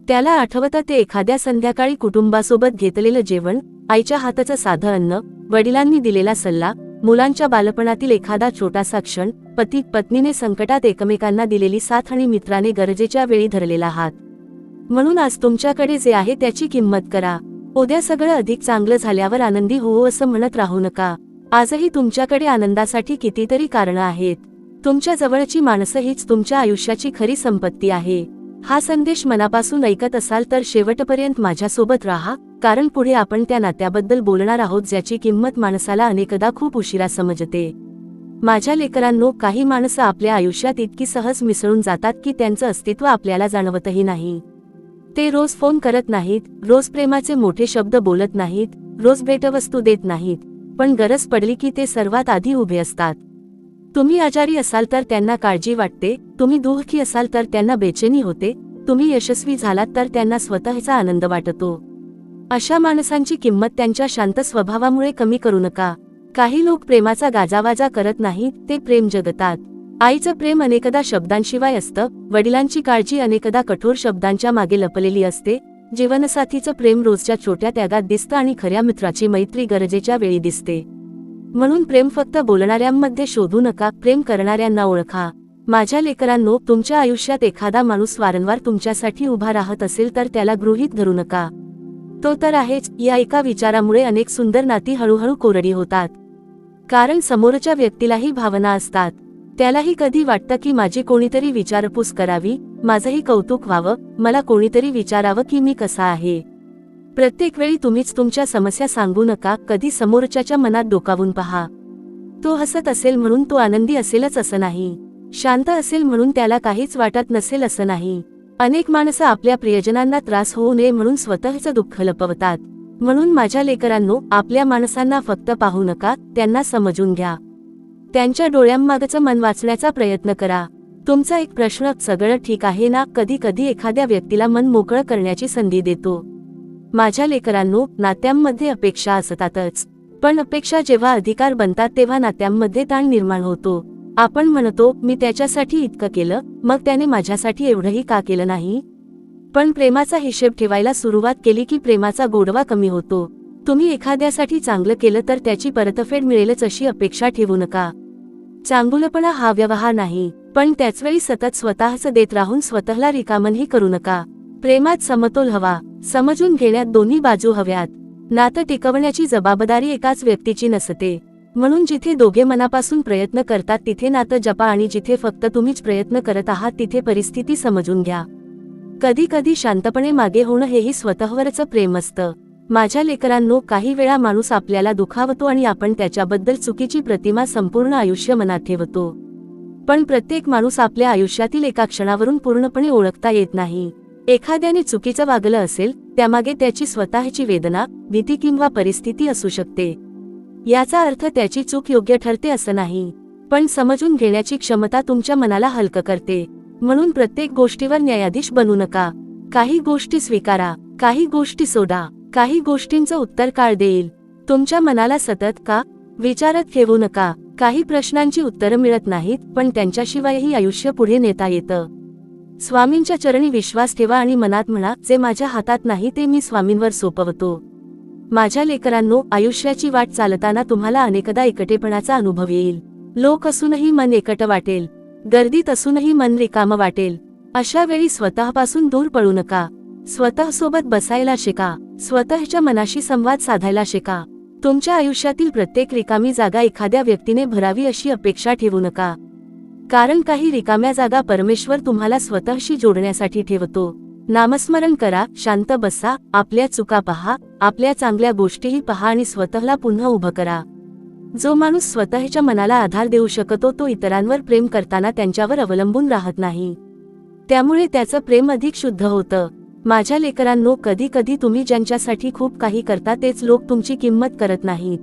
त्याला आठवतं ते एखाद्या संध्याकाळी कुटुंबासोबत घेतलेलं जेवण, आईच्या हाताचं साधं अन्न, वडिलांनी दिलेला सल्ला, मुलांच्या बालपणातील एखादा छोटासा क्षण, पती पत्नीने संकटात एकमेकांना दिलेली साथ आणि मित्राने गरजेच्या वेळी धरलेला हात. म्हणून आज तुमच्याकडे जे आहे त्याची किंमत करा. उद्या सगळं अधिक चांगलं झाल्यावर आनंदी होऊ असं म्हणत राहू नका. आजही तुमच्याकडे आनंदासाठी कितीतरी कारणं आहेत. तुमच्या जवळची माणसं हीच तुमच्या आयुष्याची खरी संपत्ती आहे. हा संदेश मनापासून ऐकत असाल तर शेवटपर्यंत माझ्यासोबत राहा, कारण पुढे आपण त्या नात्याबद्दल बोलणार आहोत ज्याची किंमत माणसाला अनेकदा खूप उशिरा समजते. माझ्या लेकरांनो, काही माणसं आपल्या आयुष्यात इतकी सहज मिसळून जातात की त्यांचं अस्तित्व आपल्याला जाणवतही नाही. ते रोज फोन करत नाहीत, रोज प्रेमाचे मोठे शब्द बोलत नाहीत, रोज भेटवस्तू देत नाहीत, पण गरज पडली की ते सर्वात आधी उभे असतात. तुम्ही आजारी असाल तर त्यांना काळजी वाटते, तुम्ही दुःखी असाल तर त्यांना बेचैनी होते, तुम्ही यशस्वी झालात तर त्यांना स्वतःचा आनंद वाटतो. अशा माणसांची किंमत त्यांच्या शांत स्वभावामुळे कमी करू नका. काही लोक प्रेमाचा गाजावाजा करत नाहीत, ते प्रेम जगतात. आईचं प्रेम अनेकदा शब्दांशिवाय असतं, वडिलांची काळजी अनेकदा कठोर शब्दांच्या मागे लपलेली असते, जीवनसाथीचं प्रेम रोजच्या छोट्या त्यागात दिसतं आणि खऱ्या मित्राची मैत्री गरजेच्या वेळी दिसते. म्हणून प्रेम फक्त बोलणाऱ्यांमध्ये शोधू नका, प्रेम करणाऱ्यांना ओळखा. माझ्या लेकरांनो, तुमच्या आयुष्यात एखादा माणूस वारंवार तुमच्यासाठी उभा राहत असेल तर त्याला गृहीत धरू नका. तो तर आहेच, या एका विचारामुळे अनेक सुंदर नाती हळूहळू कोरडी होतात. कारण समोरच्या व्यक्तीलाही भावना असतात. त्यालाही कधी वाटतं की माझी कोणीतरी विचारपूस करावी, माझंही कौतुक व्हावं, मला कोणीतरी विचारावं की मी कसा आहे. प्रत्येक वेळी तुम्हीच तुमच्या समस्या सांगू नका, कधी समोरच्याच्या मनात डोकावून पहा. तो हसत असेल म्हणून तो आनंदी असेलच असं नाही. शांत असेल म्हणून त्याला काहीच वाटत नसेल असं नाही. अनेक माणसं आपल्या प्रियजनांना त्रास होऊ नये म्हणून स्वतःचं दुःख लपवतात. म्हणून माझ्या लेकरांनो, आपल्या माणसांना फक्त पाहू नका, त्यांना समजून घ्या. त्यांच्या डोळ्यांमागचं मन वाचण्याचा प्रयत्न करा. तुमचा एक प्रश्न, सगळं ठीक आहे ना, कधी कधी एखाद्या व्यक्तीला मन मोकळं करण्याची संधी देतो. माझ्या लेकरांनो, नात्यांमध्ये अपेक्षा असतातच, पण अपेक्षा जेव्हा अधिकार बनतात तेव्हा नात्यांमध्ये ताण निर्माण होतो. आपण म्हणतो, मी त्याच्यासाठी इतकं केलं, मग त्याने माझ्यासाठी एवढंही का केलं नाही. पण प्रेमाचा हिशेब ठेवायला सुरुवात केली की प्रेमाचा गोडवा कमी होतो. तुम्ही एखाद्यासाठी चांगलं केलं तर त्याची परतफेड मिळेलच अशी अपेक्षा ठेवू नका. चांगुलपणा हा व्यवहार नाही, पण त्याचवेळी सतत स्वतःच देत राहून स्वतःला रिकामही करू नका. प्रेमात समतोल हवा, समजून घेण्यात दोन्ही बाजू हव्यात. नातं टिकवण्याची जबाबदारी एकाच व्यक्तीची नसते. म्हणून जिथे दोघे मनापासून प्रयत्न करतात तिथे नातं जपा, आणि जिथे फक्त तुम्हीच प्रयत्न करत आहात तिथे परिस्थिती समजून घ्या. कधी कधी शांतपणे मागे होणं हेही स्वतःवरचं प्रेम असतं. माझ्या लेकरांनो, काही वेळा माणूस आपल्याला दुखावतो आणि आपण त्याच्याबद्दल चुकीची प्रतिमा संपूर्ण आयुष्य मनात ठेवतो. पण प्रत्येक माणूस आपल्या आयुष्यातील एका क्षणावरून पूर्णपणे ओळखता येत नाही. एखाद्याने चुकीचं वागलं असेल, त्यामागे त्याची स्वतःची वेदना, भीती किंवा परिस्थिती असू शकते. याचा अर्थ त्याची चूक योग्य ठरते असं नाही, पण समजून घेण्याची क्षमता तुमच्या मनाला हलकं करते. म्हणून प्रत्येक गोष्टीवर न्यायाधीश बनू नका. काही गोष्टी स्वीकारा, काही गोष्टी सोडा, काही गोष्टींचं उत्तर काळ देईल. तुमच्या मनाला सतत का विचारत ठेवू नका. काही प्रश्नांची उत्तरं मिळत नाहीत, पण त्यांच्याशिवायही आयुष्य पुढे नेता येतं. स्वामींच्या चरणी विश्वास ठेवा आणि मनात म्हणा, जे माझ्या हातात नाही ते मी स्वामींवर सोपवतो. माझ्या लेकरांनो, आयुष्याची वाट चालताना तुम्हाला अनेकदा एकटेपणाचा अनुभव येईल. लोक असूनही मन एकटं वाटेल, गर्दीत असूनही मन रिकामं वाटेल. अशा वेळी स्वतःपासून दूर पळू नका. स्वतःसोबत बसायला शिका, स्वतःच्या मनाशी संवाद साधायला शिका. तुमच्या आयुष्यातील प्रत्येक रिकामी जागा एखाद्या व्यक्तीने भरावी अशी अपेक्षा ठेवू नका. कारण काही रिकाम्या जागा परमेश्वर तुम्हाला स्वतःशी जोडण्यासाठी ठेवतो. नामस्मरण करा, शांत बसा, आपल्या चुका पहा, आपल्या चांगल्या गोष्टीही पहा आणि स्वतःला पुन्हा उभं करा. जो माणूस स्वतःच्या मनाला आधार देऊ शकतो तो इतरांवर प्रेम करताना त्यांच्यावर अवलंबून राहत नाही. त्यामुळे त्याचं प्रेम अधिक शुद्ध होतं. माझ्या लेकरांनो, कधी कधी तुम्ही ज्यांच्यासाठी खूप काही करता तेच लोक तुमची किंमत करत नाहीत.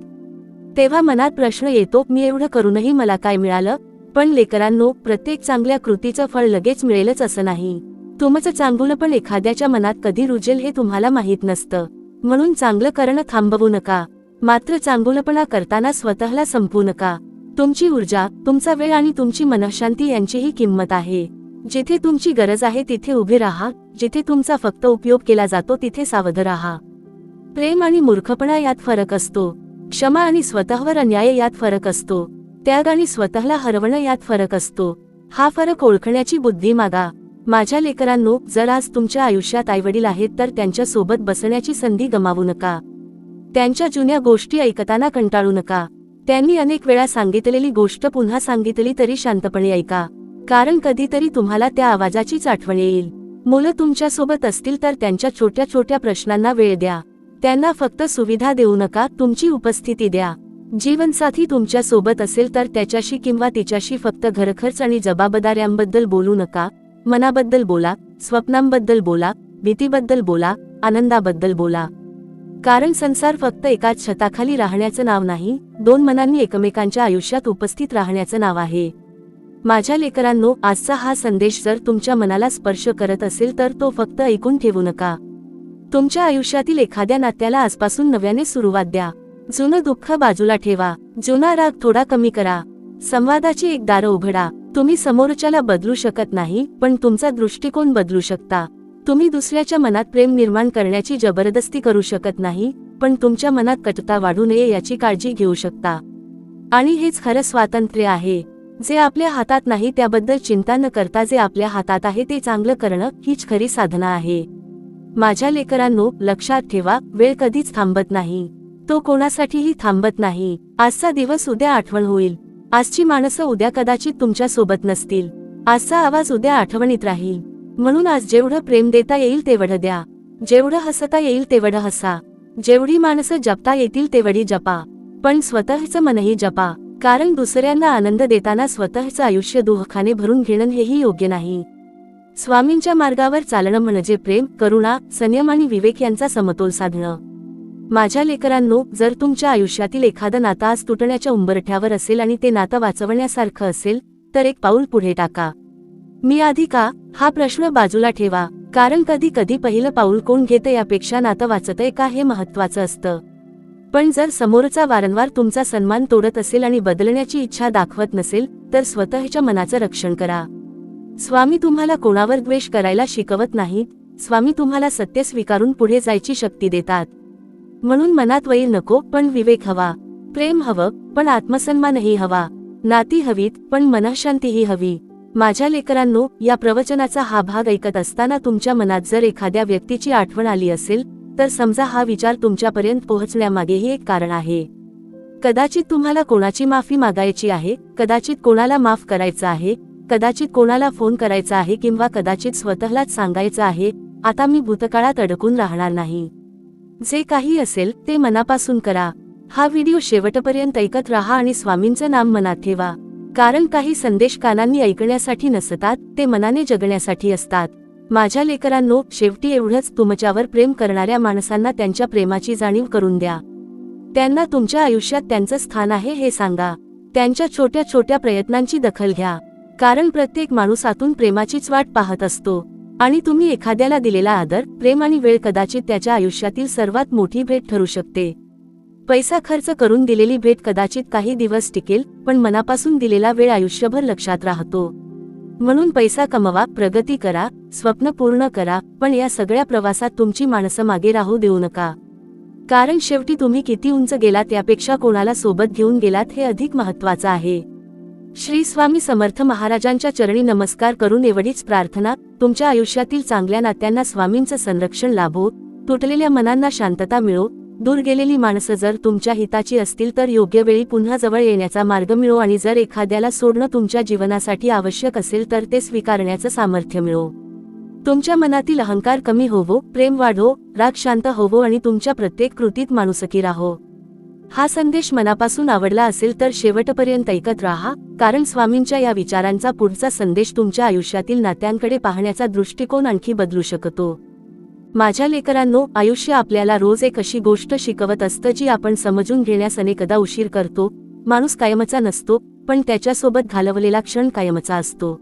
तेव्हा मनात प्रश्न येतो, मी एवढं करूनही मला काय मिळालं. पण लेकरांनो, प्रत्येक चांगल्या कृतीचं फळ लगेच मिळेलच असं नाही. तुमचं चांगुलपण एखाद्याच्या मनात कधी रुजेल हे तुम्हाला माहीत नसतं. म्हणून चांगलं करणं थांबवू नका, मात्र चांगुलपणा करताना स्वतःला संपवू नका. तुमची ऊर्जा, तुमचा वेळ आणि तुमची मनःशांती यांचीही किंमत आहे. जिथे तुमची गरज आहे तिथे उभे राहा, जिथे तुमचा फक्त उपयोग केला जातो तिथे सावध राहा. प्रेम आणि मूर्खपणा यात फरक असतो. क्षमा आणि स्वतःवर अन्याय यात फरक असतो. त्याग आणि स्वतःला हरवणं यात फरक असतो. हा फरक ओळखण्याची बुद्धी मागा. माझ्या लेकरांनो, जर आज तुमच्या आयुष्यात आईवडील आहेत तर त्यांच्या सोबत बसण्याची संधी गमावू नका. त्यांच्या जुन्या गोष्टी ऐकताना कंटाळू नका. त्यांनी अनेक वेळा सांगितलेली गोष्ट पुन्हा सांगितली तरी शांतपणे ऐका, कारण कधीतरी तुम्हाला त्या आवाजाचीच आठवण येईल. मुलं तुमच्या सोबत असतील तर त्यांच्या छोट्या छोट्या प्रश्नांना वेळ द्या. त्यांना फक्त सुविधा देऊ नका, तुमची उपस्थिती द्या. जीवनसाथी तुमच्या सोबत असेल तर त्याच्याशी किंवा तिच्याशी फक्त घरखर्च आणि जबाबदाऱ्यांबद्दल बोलू नका. मनाबद्दल बोला, स्वप्नांबद्दल बोला, भीतीबद्दल बोला, आनंदाबद्दल बोला. कारण संसार फक्त एकाच छताखाली राहण्याचं नाव नाही, दोन मनांनी एकमेकांच्या आयुष्यात उपस्थित राहण्याचं नाव आहे. माझ्या लेकरांनो, आजचा हा संदेश जर तुमच्या मनाला स्पर्श करत असेल तर तो फक्त ऐकून ठेवू नका. तुमच्या आयुष्यातील एखाद्या नात्याला आजपासून नव्याने सुरुवात द्या. जुनं दुःख बाजूला ठेवा, जुना राग थोडा कमी करा. संवादाची एक दारं उघडा. तुम्ही समोरच्याला बदलू शकत नाही, पण तुमचा दृष्टिकोन बदलू शकता. तुम्ही दुसऱ्याच्या मनात प्रेम निर्माण करण्याची जबरदस्ती करू शकत नाही, पण तुमच्या मनात कटुता वाढू नये याची काळजी घेऊ शकता. आणि हेच खरं स्वातंत्र्य आहे. जे आपल्या हातात नाही त्याबद्दल चिंता न करता जे आपल्या हातात आहे ते चांगलं करणं हीच खरी साधना आहे. माझ्या लेकरांनो, लक्षात ठेवा, वेळ कधीच थांबत नाही. तो कोणासाठीही थांबत नाही. आजचा दिवस उद्या आठवण होईल. आजची माणसं उद्या कदाचित तुमच्या सोबत नसतील. आजचा आवाज उद्या आठवणीत राहील. म्हणून आज जेवढं प्रेम देता येईल तेवढं द्या. जेवढं हसता येईल तेवढं हसा. जेवढी माणसं जपता येतील तेवढी जपा. पण स्वतःचं मनही जपा. कारण दुसऱ्यांना आनंद देताना स्वतःचं आयुष्य दुःखाने भरून घेणं हेही योग्य नाही. स्वामींच्या मार्गावर चालणं म्हणजे प्रेम, करुणा, संयम आणि विवेक यांचा समतोल साधणं. माझ्या लेकरांनो, जर तुमच्या आयुष्यातील एखादं नातं आज तुटण्याच्या उंबरठ्यावर असेल आणि ते नातं वाचवण्यासारखं असेल तर एक पाऊल पुढे टाका. मी आधी का हा प्रश्न बाजूला ठेवा. कारण कधी कधी पहिलं पाऊल कोण घेतं यापेक्षा नातं वाचतंय का हे महत्त्वाचं असतं. पण जर समोरचा वारंवार तुमचा सन्मान तोडत असेल आणि बदलण्याची इच्छा दाखवत नसेल तर स्वतःच्या मनाचं रक्षण करा. स्वामी तुम्हाला कोणावर द्वेष करायला शिकवत नाहीत. स्वामी तुम्हाला सत्य स्वीकारून पुढे जायची शक्ती देतात. म्हणून मनात वैर नको, पण विवेक हवा. प्रेम हवं, पण आत्मसन्मानही हवा. नाती हवीत, पण मनःशांतीही हवी. माझ्या लेकरांनो, या प्रवचनाचा हा भाग ऐकत असताना तुमच्या मनात जर एखाद्या व्यक्तीची आठवण आली असेल तर समजा हा विचार तुमच्यापर्यंत पोहोचण्यामागेही एक कारण आहे. कदाचित तुम्हाला कोणाची माफी मागायची आहे, कदाचित कोणाला माफ करायचं आहे, कदाचित कोणाला फोन करायचा आहे किंवा कदाचित स्वतःलाच सांगायचं आहे, आता मी भूतकाळात अडकून राहणार नाही. जे काही असेल ते मनापासून करा. हा व्हिडिओ शेवटपर्यंत ऐकत राहा आणि स्वामींचं नाम मनात ठेवा. कारण काही संदेश कानांनी ऐकण्यासाठी नसतात, ते मनाने जगण्यासाठी असतात. माझ्या लेकरांनो, शेवटी एवढंच, तुमच्यावर प्रेम करणाऱ्या माणसांना त्यांच्या प्रेमाची जाणीव करून द्या. त्यांना तुमच्या आयुष्यात त्यांचं स्थान आहे हे सांगा. त्यांच्या छोट्या छोट्या प्रयत्नांची दखल घ्या. कारण प्रत्येक माणूस आतून प्रेमाचीच वाट पाहत असतो. आणि तुम्ही एखाद्याला दिलेला आदर, प्रेम आणि वेळ कदाचित त्याच्या आयुष्यातील सर्वात मोठी भेट ठरू शकते. पैसा खर्च करून दिलेली भेट कदाचित काही दिवस टिकेल, पण मनापासून दिलेला वेळ आयुष्यभर लक्षात राहतो. म्हणून पैसा कमवा, प्रगती करा, स्वप्न पूर्ण करा, पण या सगळ्या प्रवासात तुमची माणसं मागे राहू देऊ नका. कारण शेवटी तुम्ही किती उंच गेलात यापेक्षा कोणाला सोबत घेऊन गेलात हे अधिक महत्त्वाचं आहे. श्री स्वामी समर्थ महाराजांच्या चरणी नमस्कार करून एवढीच प्रार्थना. तुमच्या आयुष्यातील चांगल्या नात्यांना स्वामींचं संरक्षण लाभो, तुटलेल्या मनांना शांतता मिळो, दूर गेलेली माणसं जर तुमच्या हिताची असतील तर योग्य वेळी पुन्हा जवळ येण्याचा मार्ग मिळो आणि जर एखाद्याला सोडणं तुमच्या जीवनासाठी आवश्यक असेल तर ते स्वीकारण्याचं सामर्थ्य मिळो. तुमच्या मनातील अहंकार कमी होवो, प्रेम वाढो, राग शांत होवो आणि तुमच्या प्रत्येक कृतीत माणुसकी राहो. हा संदेश मनापासून आवडला असेल तर शेवटपर्यंत ऐकत राहा. कारण स्वामींच्या या विचारांचा पुढचा संदेश तुमच्या आयुष्यातील नात्यांकडे पाहण्याचा दृष्टिकोन आणखी बदलू शकतो. माझ्या लेकरांनो, आयुष्य आपल्याला रोज एक अशी गोष्ट शिकवत असतं जी आपण समजून घेण्यास अनेकदा उशीर करतो. माणूस कायमचा नसतो, पण त्याच्यासोबत घालवलेला क्षण कायमचा असतो.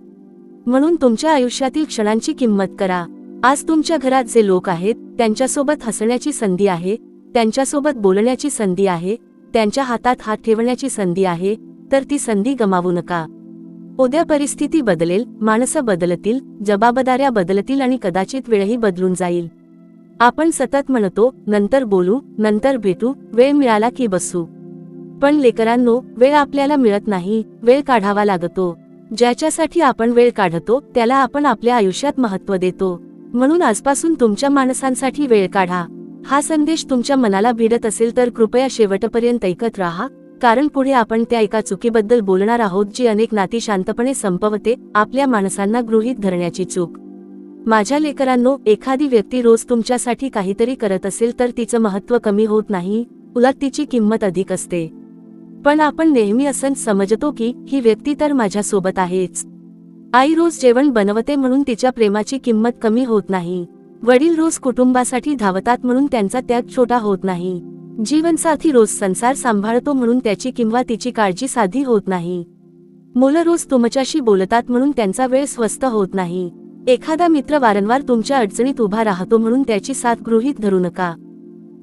म्हणून तुमच्या आयुष्यातील क्षणांची किंमत करा. आज तुमच्या घरात जे लोक आहेत त्यांच्यासोबत हसण्याची संधी आहे, त्यांच्यासोबत बोलण्याची संधी आहे, त्यांच्या हातात हात ठेवण्याची संधी आहे, तर ती संधी गमावू नका. उद्या परिस्थिती बदलेल, माणसं बदलतील, जबाबदाऱ्या बदलतील आणि कदाचित वेळही बदलून जाईल. आपण सतत म्हणतो, नंतर बोलू, नंतर भेटू, वेळ मिळाला की बसू. पण लेकरांनो, वेळ आपल्याला मिळत नाही, वेळ काढावा लागतो. ज्याच्यासाठी आपण वेळ काढतो त्याला आपण आपल्या आयुष्यात महत्त्व देतो. म्हणून आजपासून तुमच्या माणसांसाठी वेळ काढा. हा संदेश तुमच्या मनाला भिडत असेल तर कृपया शेवटपर्यंत ऐकत राहा. कारण पुढे आपण त्या एका चुकीबद्दल बोलणार आहोत जी अनेक नाती शांतपणे संपवते, आपल्या माणसांना गृहीत धरण्याची चूक. माझ्या लेकरांनो, एखादी व्यक्ती रोज तुमच्यासाठी काहीतरी करत असेल तर तिचं महत्त्व कमी होत नाही, उलट तिची किंमत अधिक असते. पण आपण नेहमी असं समजतो की ही व्यक्ती तर माझ्यासोबत आहेच. आई रोज जेवण बनवते म्हणून तिच्या प्रेमाची किंमत कमी होत नाही. वडील रोज कुटुंबासाठी धावतात म्हणून त्यांचा त्याग छोटा होत नाही. जीवनसाथी रोज संसार सांभाळतो म्हणून त्याची किंवा तिची काळजी साधी होत नाही. मुलं रोज तुमच्याशी बोलतात म्हणून त्यांचा वेळ स्वस्त होत नाही. एखादा मित्र वारंवार तुमच्या अडचणीत उभा राहतो म्हणून त्याची साथ गृहीत धरू नका.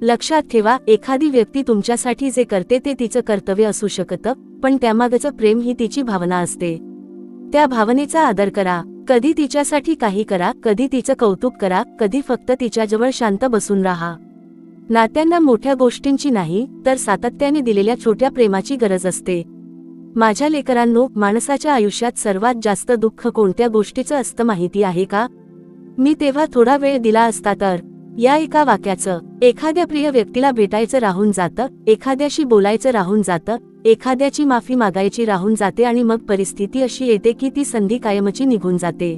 लक्षात ठेवा, एखादी व्यक्ती तुमच्यासाठी जे करते ते तिचं कर्तव्य असू शकतं, पण त्यामागचं प्रेम ही तिची भावना असते. त्या भावनेचा आदर करा. कधी तिच्यासाठी काही करा, कधी तिचं कौतुक करा, कधी फक्त तिच्याजवळ शांत बसून राहा. नात्यांना मोठ्या गोष्टींची नाही तर सातत्याने दिलेल्या छोट्या प्रेमाची गरज असते. माझ्या लेकरांनो, माणसाच्या आयुष्यात सर्वात जास्त दुःख कोणत्या गोष्टीचं असतं माहिती आहे का? मी तेव्हा थोडा वेळ दिला असता तर. या एका वाक्याचं. एखाद्या प्रिय व्यक्तीला भेटायचं राहून जातं, एखाद्याशी बोलायचं राहून जातं, एखाद्याची माफी मागायची राहून जाते आणि मग परिस्थिती अशी येते की ती संधी कायमची निघून जाते.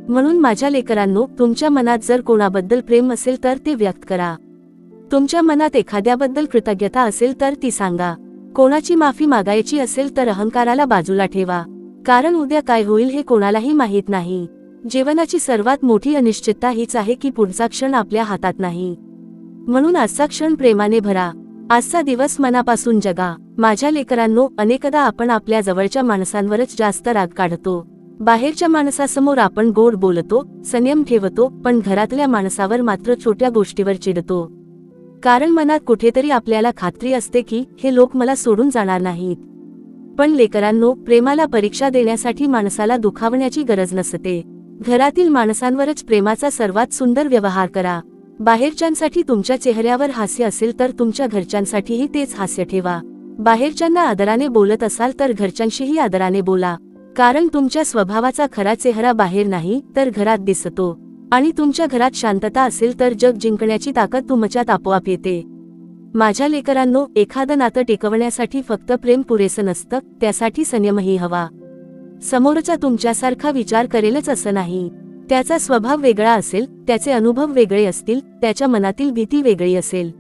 म्हणून माझ्या लेकरांनो, तुमच्या मनात जर कोणाबद्दल प्रेम असेल तर ते व्यक्त करा. तुमच्या मनात एखाद्याबद्दल कृतज्ञता असेल तर ती सांगा. कोणाची माफी मागायची असेल तर अहंकाराला बाजूला ठेवा. कारण उद्या काय होईल हे कोणालाही माहीत नाही. जीवनाची सर्वात मोठी अनिश्चितता हीच आहे की पुढचा क्षण आपल्या हातात नाही. म्हणून आजचा क्षण प्रेमाने भरा. आजचा दिवस मनापासून जगा. माझ्या लेकरांनो, अनेकदा आपण आपल्या जवळच्या माणसांवरच जास्त राग काढतो. बाहेरच्या माणसासमोर आपण गोड बोलतो, संयम ठेवतो, पण घरातल्या माणसावर मात्र छोट्या गोष्टीवर चिडतो. कारण मनात कुठेतरी आपल्याला खात्री असते की हे लोक मला सोडून जाणार नाहीत. पण लेकरांनो, प्रेमाला परीक्षा देण्यासाठी माणसाला दुखावण्याची गरज नसते. घरातील माणसांवरच प्रेमाचा सर्वात सुंदर व्यवहार करा. बाहेरच्यांसाठी तुमच्या चेहऱ्यावर हास्य असेल तर तुमच्या घरच्यांसाठीही तेच हास्य ठेवा. बाहेरच्यांना आदराने बोलत असाल तर घरच्यांशीही आदराने बोला. कारण तुमच्या स्वभावाचा खरा चेहरा बाहेर नाही तर घरात दिसतो. आणि तुमच्या घरात शांतता असेल तर जग जिंकण्याची ताकद तुमच्यात आपोआप येते. माझ्या लेकरांनो, एखादं नातं टिकवण्यासाठी फक्त प्रेम पुरेसं नसतं, त्यासाठी संयमही हवा. समोरचा तुमच्यासारखा विचार करेलच असं नाही. त्याचा स्वभाव वेगळा असेल, त्याचे अनुभव वेगळे असतील, त्याच्या मनातील भीती वेगळी असेल.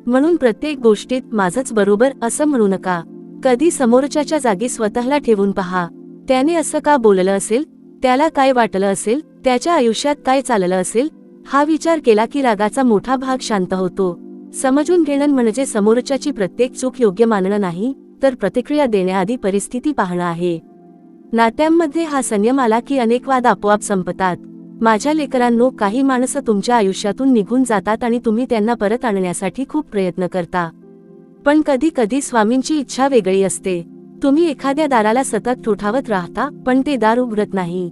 म्हणून प्रत्येक गोष्टीत माझंच बरोबर असं म्हणू नका. कधी समोरच्याच्या जागी स्वतःला ठेवून पहा. त्याने असं का बोललं असेल, त्याला काय वाटलं असेल, त्याच्या आयुष्यात काय चाललं असेल, हा विचार केला की रागाचा मोठा भाग शांत होतो. समजून घेणं म्हणजे समोरच्याची प्रत्येक चूक योग्य मानणं नाही, तर प्रतिक्रिया देण्याआधी परिस्थिती पाहणं आहे. नात्यांमध्ये हा संयम आला की अनेक वाद आपोआप संपतात. माझ्या लेकरांनो, काही माणसं तुमच्या आयुष्यातून निघून जातात आणि तुम्ही त्यांना परत आणण्यासाठी खूप प्रयत्न करता. पण कधी कधी स्वामींची इच्छा वेगळी असते. तुम्ही एखाद्या दाराला सतत ठोठावत राहता, पण ते दार उघडत नाही.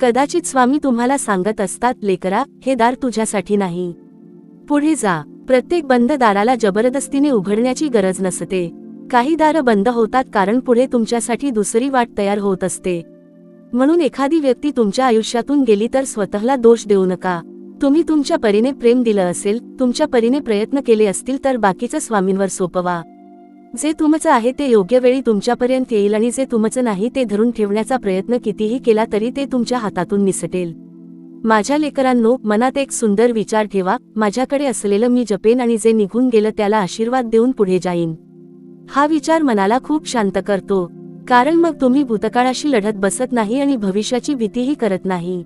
कदाचित स्वामी तुम्हाला सांगत असतात, लेकरा, हे दार तुझ्यासाठी नाही. पुढे जा. प्रत्येक बंद दाराला जबरदस्तीने उघडण्याची गरज नसते. काही दारं बंद होतात कारण पुढे तुमच्यासाठी दुसरी वाट तयार होत असते. म्हणून एखादी व्यक्ती तुमच्या आयुष्यातून गेली तर स्वतःला दोष देऊ नका. तुम्ही तुमच्या परीने प्रेम दिलं असेल, तुमच्या परीने प्रयत्न केले असतील तर बाकीचं स्वामींवर सोपवा. जे तुमचं आहे ते योग्य वेळी तुमच्यापर्यंत येईल आणि जे तुमचं नाही ते धरून ठेवण्याचा प्रयत्न कितीही केला तरी ते तुमच्या हातातून निसटेल. माझ्या लेकरांनो, मनात एक सुंदर विचार ठेवा, माझ्याकडे असलेलं मी जपेन आणि जे निघून गेलं त्याला आशीर्वाद देऊन पुढे जाईन. हा विचार मनाला खूप शांत करतो. कारण मग तुम्ही भूतकाळाशी लढत बसत नाही आणि भविष्याची भीतीही करत नाही.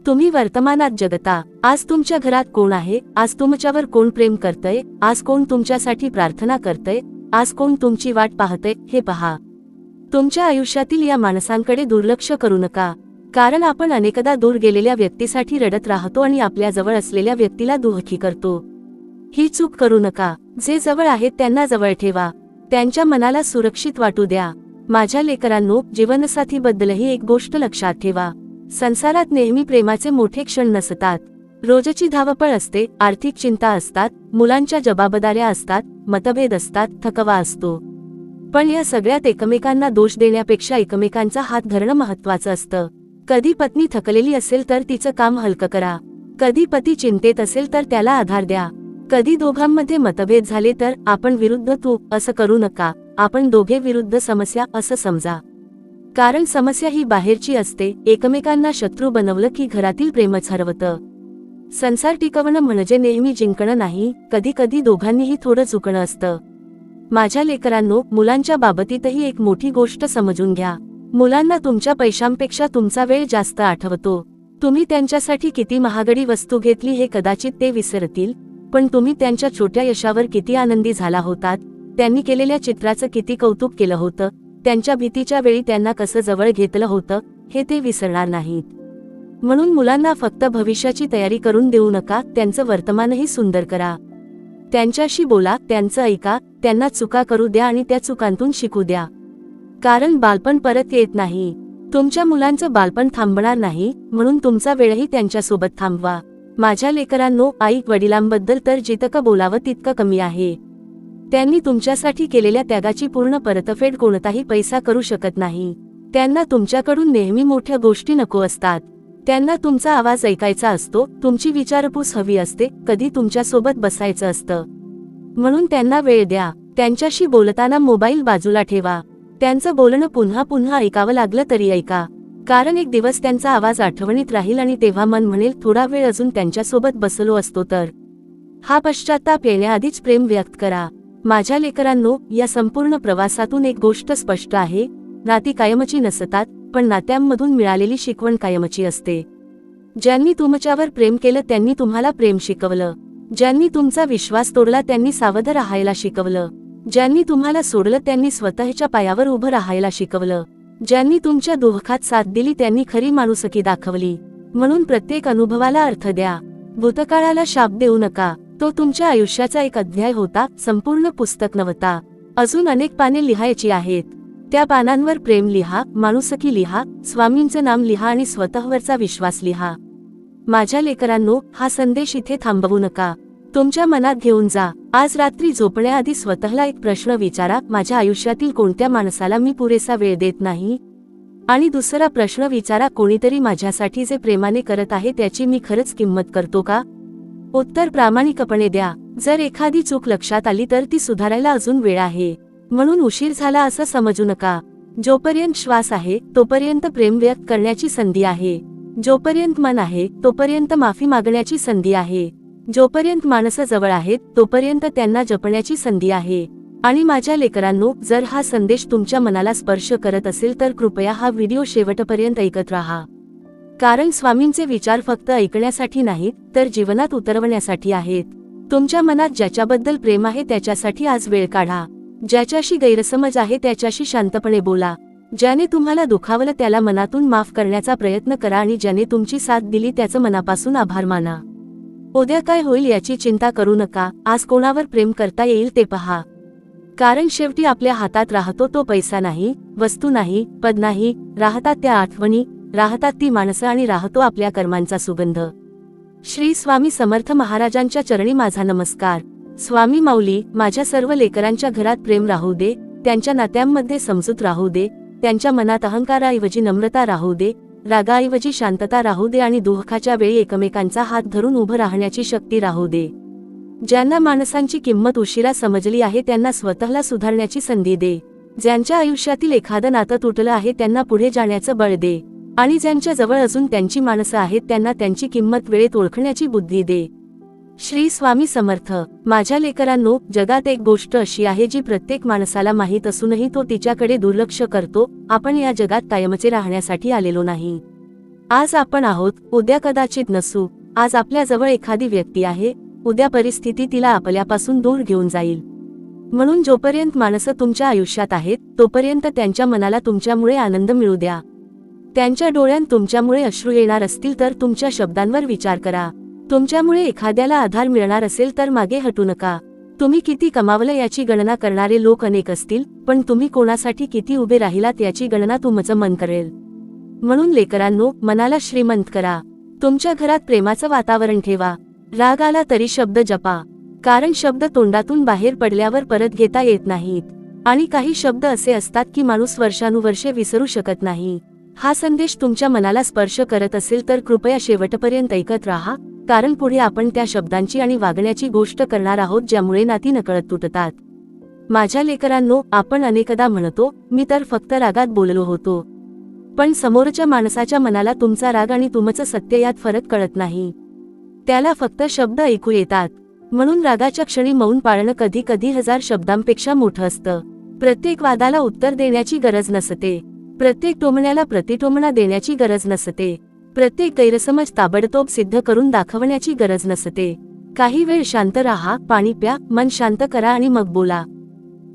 तुम्ही वर्तमानात जगता. आज तुमच्या घरात कोण आहे, आज तुमच्यावर कोण प्रेम करतंय, आज कोण तुमच्यासाठी प्रार्थना करतंय, आज कोण तुमची वाट पाहतंय हे पहा. तुमच्या आयुष्यातील या माणसांकडे दुर्लक्ष करू नका. कारण आपण अनेकदा दूर गेलेल्या व्यक्तीसाठी रडत राहतो आणि आपल्या जवळ असलेल्या व्यक्तीला दुःखी करतो. ही चूक करू नका. जे जवळ आहेत त्यांना जवळ ठेवा. त्यांच्या मनाला सुरक्षित वाटू द्या. माझ्या लेकरांनो, जीवनसाथीबद्दलही एक गोष्ट लक्षात ठेवा. संसारात नेहमी प्रेमाचे मोठे क्षण नसतात. रोजची धावपळ असते, आर्थिक चिंता असतात, मुलांच्या जबाबदाऱ्या असतात, मतभेद असतात, थकवा असतो. पण या सगळ्यात एकमेकांना दोष देण्यापेक्षा एकमेकांचा हात धरणं महत्त्वाचं असतं. कधी पत्नी थकलेली असेल तर तिचं काम हलकं करा. कधी पती चिंतेत असेल तर त्याला आधार द्या. कधी दोघांमध्ये मतभेद झाले तर आपण विरुद्ध तू असं करू नका, आपण दोघे विरुद्ध समस्या असं समजा. कारण समस्या ही बाहेरची असते. एकमेकांना शत्रू बनवलं की घरातील प्रेमच हरवतं. संसार टिकवणं म्हणजे नेहमी जिंकणं नाही, कधी कधी दोघांनीही थोडं चुकणं असतं. माझ्या लेकरांनो, मुलांच्या बाबतीतही एक मोठी गोष्ट समजून घ्या. मुलांना तुमच्या पैशांपेक्षा तुमचा वेळ जास्त आठवतो. तुम्ही त्यांच्यासाठी किती महागडी वस्तू घेतली हे कदाचित ते विसरतील, पण तुम्ही त्यांच्या छोट्या यशावर किती आनंदी झाला होतात, त्यांनी केलेल्या चित्राचं किती कौतुक केलं होतं, त्यांच्या भीतीच्या वेळी त्यांना कसं जवळ घेतलं होतं हे ते विसरणार नाहीत. म्हणून मुलांना फक्त भविष्याची तयारी करून देऊ नका, त्यांचं वर्तमानही सुंदर करा. त्यांच्याशी बोला, त्यांचं ऐका, त्यांना चुका करू द्या आणि त्या चुकांतून शिकू द्या. कारण बालपण परत येत नाही. तुमच्या मुलांचं बालपण थांबणार नाही, म्हणून तुमचा वेळही त्यांच्यासोबत थांबवा. माझ्या लेकरांनो, आई वडिलांबद्दल तर जितकं बोलावं तितकं कमी आहे. त्यांनी तुमच्यासाठी केलेल्या त्यागाची पूर्ण परतफेड कोणताही पैसा करू शकत नाही. त्यांना तुमच्याकडून नेहमी मोठ्या गोष्टी नको असतात. त्यांना तुमचा आवाज ऐकायचा असतो, तुमची विचारपूस हवी असते, कधी तुमच्यासोबत बसायचं असतं. म्हणून त्यांना वेळ द्या. त्यांच्याशी बोलताना मोबाईल बाजूला ठेवा. त्यांचं बोलणं पुन्हा पुन्हा ऐकावं लागलं तरी ऐका, कारण एक दिवस त्यांचा आवाज आठवणीत राहील आणि तेव्हा मन म्हणेल थोडा वेळ अजून त्यांच्यासोबत बसलो असतो तर. हा पश्चाताप येण्याआधीच प्रेम व्यक्त करा. माझ्या लेकरांनो, या संपूर्ण प्रवासातून एक गोष्ट स्पष्ट आहे, नाती कायमची नसतात, पण नात्यांमधून मिळालेली शिकवण कायमची असते. ज्यांनी तुमच्यावर प्रेम केलं त्यांनी तुम्हाला प्रेम शिकवलं. ज्यांनी तुमचा विश्वास तोडला त्यांनी सावध राहायला शिकवलं. ज्यांनी तुम्हाला सोडलं त्यांनी स्वतःच्या पायावर उभं राहायला शिकवलं. ज्यांनी तुमच्या दुःखात साथ दिली त्यांनी खरी माणुसकी दाखवली. म्हणून प्रत्येक अनुभवाला अर्थ द्या. भूतकाळाला शाप देऊ नका. तो तुमच्या आयुष्याचा एक अध्याय होता, संपूर्ण पुस्तक नव्हता. अजून अनेक पाने लिहायची आहेत. त्या पानांवर प्रेम लिहा, माणुसकी लिहा, स्वामींचं नाम लिहा आणि स्वतःवरचा विश्वास लिहा. माझ्या लेकरांनो, हा संदेश इथे थांबवू नका. तुमच्या मनात घेऊन जा. आज रात्री झोपण्याआधी स्वतःला एक प्रश्न विचारा, माझ्या आयुष्यातील कोणत्या माणसाला मी पुरेसा वेळ देत नाही? आणि दुसरा प्रश्न विचारा, कोणीतरी माझ्यासाठी जे प्रेमाने करत आहे त्याची मी खरंच किंमत करतो का? उत्तर प्रामाणिकपणे द्या. जर एखादी चूक लक्षात आली तर ती सुधारायला अजून वेळ आहे, म्हणून उशीर झाला असं समजू नका. जोपर्यंत श्वास आहे तोपर्यंत प्रेम व्यक्त करण्याची संधी आहे. जोपर्यंत मन आहे तोपर्यंत माफी मागण्याची संधी आहे. जोपर्यंत माणसं जवळ आहेत तोपर्यंत त्यांना जपण्याची संधी आहे. आणि माझ्या लेकरांनो, जर हा संदेश तुमच्या मनाला स्पर्श करत असेल तर कृपया हा व्हिडिओ शेवटपर्यंत ऐकत राहा. कारण स्वामींचे विचार फक्त ऐकण्यासाठी नाहीत, तर जीवनात उतरवण्यासाठी आहेत. तुमच्या मनात ज्याच्याबद्दल प्रेम आहे त्याच्यासाठी आज वेळ काढा. ज्याच्याशी गैरसमज आहे त्याच्याशी शांतपणे बोला. ज्याने तुम्हाला दुखावलं त्याला मनातून माफ करण्याचा प्रयत्न करा आणि ज्याने तुमची साथ दिली त्याचं मनापासून आभार माना. उद्या काय होईल याची चिंता करू नका. आज कोणावर प्रेम करता येईल ते पहा. कारण शेवटी आपल्या हातात राहतो तो पैसा नाही, वस्तू नाही, पद नाही, राहतात त्या आठवणी, राहतात ती माणसं आणि राहतो आपल्या कर्मांचा सुगंध. श्री स्वामी समर्थ महाराजांच्या चरणी माझा नमस्कार. स्वामी माऊली, माझ्या सर्व लेकरांच्या घरात प्रेम राहू दे, त्यांच्या नात्यांमध्ये समजूत राहू दे, त्यांच्या मनात अहंकाराऐवजी नम्रता राहू दे, रागाऐवजी शांतता राहू दे आणि दुःखाच्या वेळी एकमेकांचा हात धरून उभं राहण्याची शक्ती राहू दे. ज्यांना माणसांची किंमत उशिरा समजली आहे त्यांना स्वतःला सुधारण्याची संधी दे. ज्यांच्या आयुष्यातील एखादं नातं तुटलं आहे त्यांना पुढे जाण्याचं बळ दे. आणि ज्यांच्या जवळ अजून त्यांची माणसं आहेत त्यांना त्यांची किंमत वेळेत ओळखण्याची बुद्धी दे. श्री स्वामी समर्थ. माझ्या लेकरांनो, जगात एक गोष्ट अशी आहे जी प्रत्येक माणसाला माहीत असूनही तो तिच्याकडे दुर्लक्ष करतो. आपण या जगात कायमचे राहण्यासाठी आलेलो नाही. आज आपण आहोत, उद्या कदाचित नसू. आज आपल्या जवळ एखादी व्यक्ती आहे, उद्या परिस्थिती तिला आपल्यापासून दूर घेऊन जाईल. म्हणून जोपर्यंत माणसं तुमच्या आयुष्यात आहेत तोपर्यंत त्यांच्या मनाला तुमच्यामुळे आनंद मिळू द्या. त्यांच्या डोळ्यात तुमच्यामुळे अश्रू येणार असतील तर तुमच्या शब्दांवर विचार करा. तुमच्यामुळे एखाद्याला आधार मिळणार असेल तर मागे हटू नका. तुम्ही किती कमावलं याची गणना करणारे लोक अनेक असतील, पण तुम्ही कोणासाठी किती उभे राहिलात याची गणना तुमचं मन करेल. म्हणून लेकरांनो, मनाला श्रीमंत करा. तुमच्या घरात प्रेमाचं वातावरण ठेवा. राग आला तरी शब्द जपा, कारण शब्द तोंडातून बाहेर पडल्यावर परत घेता येत नाहीत. आणि काही शब्द असे असतात की माणूस वर्षानुवर्षे विसरू शकत नाही. हा संदेश तुमच्या मनाला स्पर्श करत असेल तर कृपया शेवटपर्यंत ऐकत राहा, कारण पुढे आपण त्या शब्दांची आणि वागण्याची गोष्ट करणार आहोत ज्यामुळे नाती नकळत तुटतात. माझ्या लेकरांनो, आपण अनेकदा म्हणतो, मी तर फक्त रागात बोललो होतो. पण समोरच्या माणसाच्या मनाला तुमचा राग आणि तुमचं सत्य यात फरक कळत नाही. त्याला फक्त शब्द ऐकू येतात. म्हणून रागाच्या क्षणी मौन पाळणं कधी कधी 1000 शब्दांपेक्षा मोठं असतं. प्रत्येक वादाला उत्तर देण्याची गरज नसते. प्रत्येक टोमण्याला प्रतिटोमणा देण्याची गरज नसते. प्रत्येक गैरसमज ताबडतोब सिद्ध करून दाखवण्याची गरज नसते. काही वेळ शांत राहा, पाणी प्या, मन शांत करा आणि मग बोला.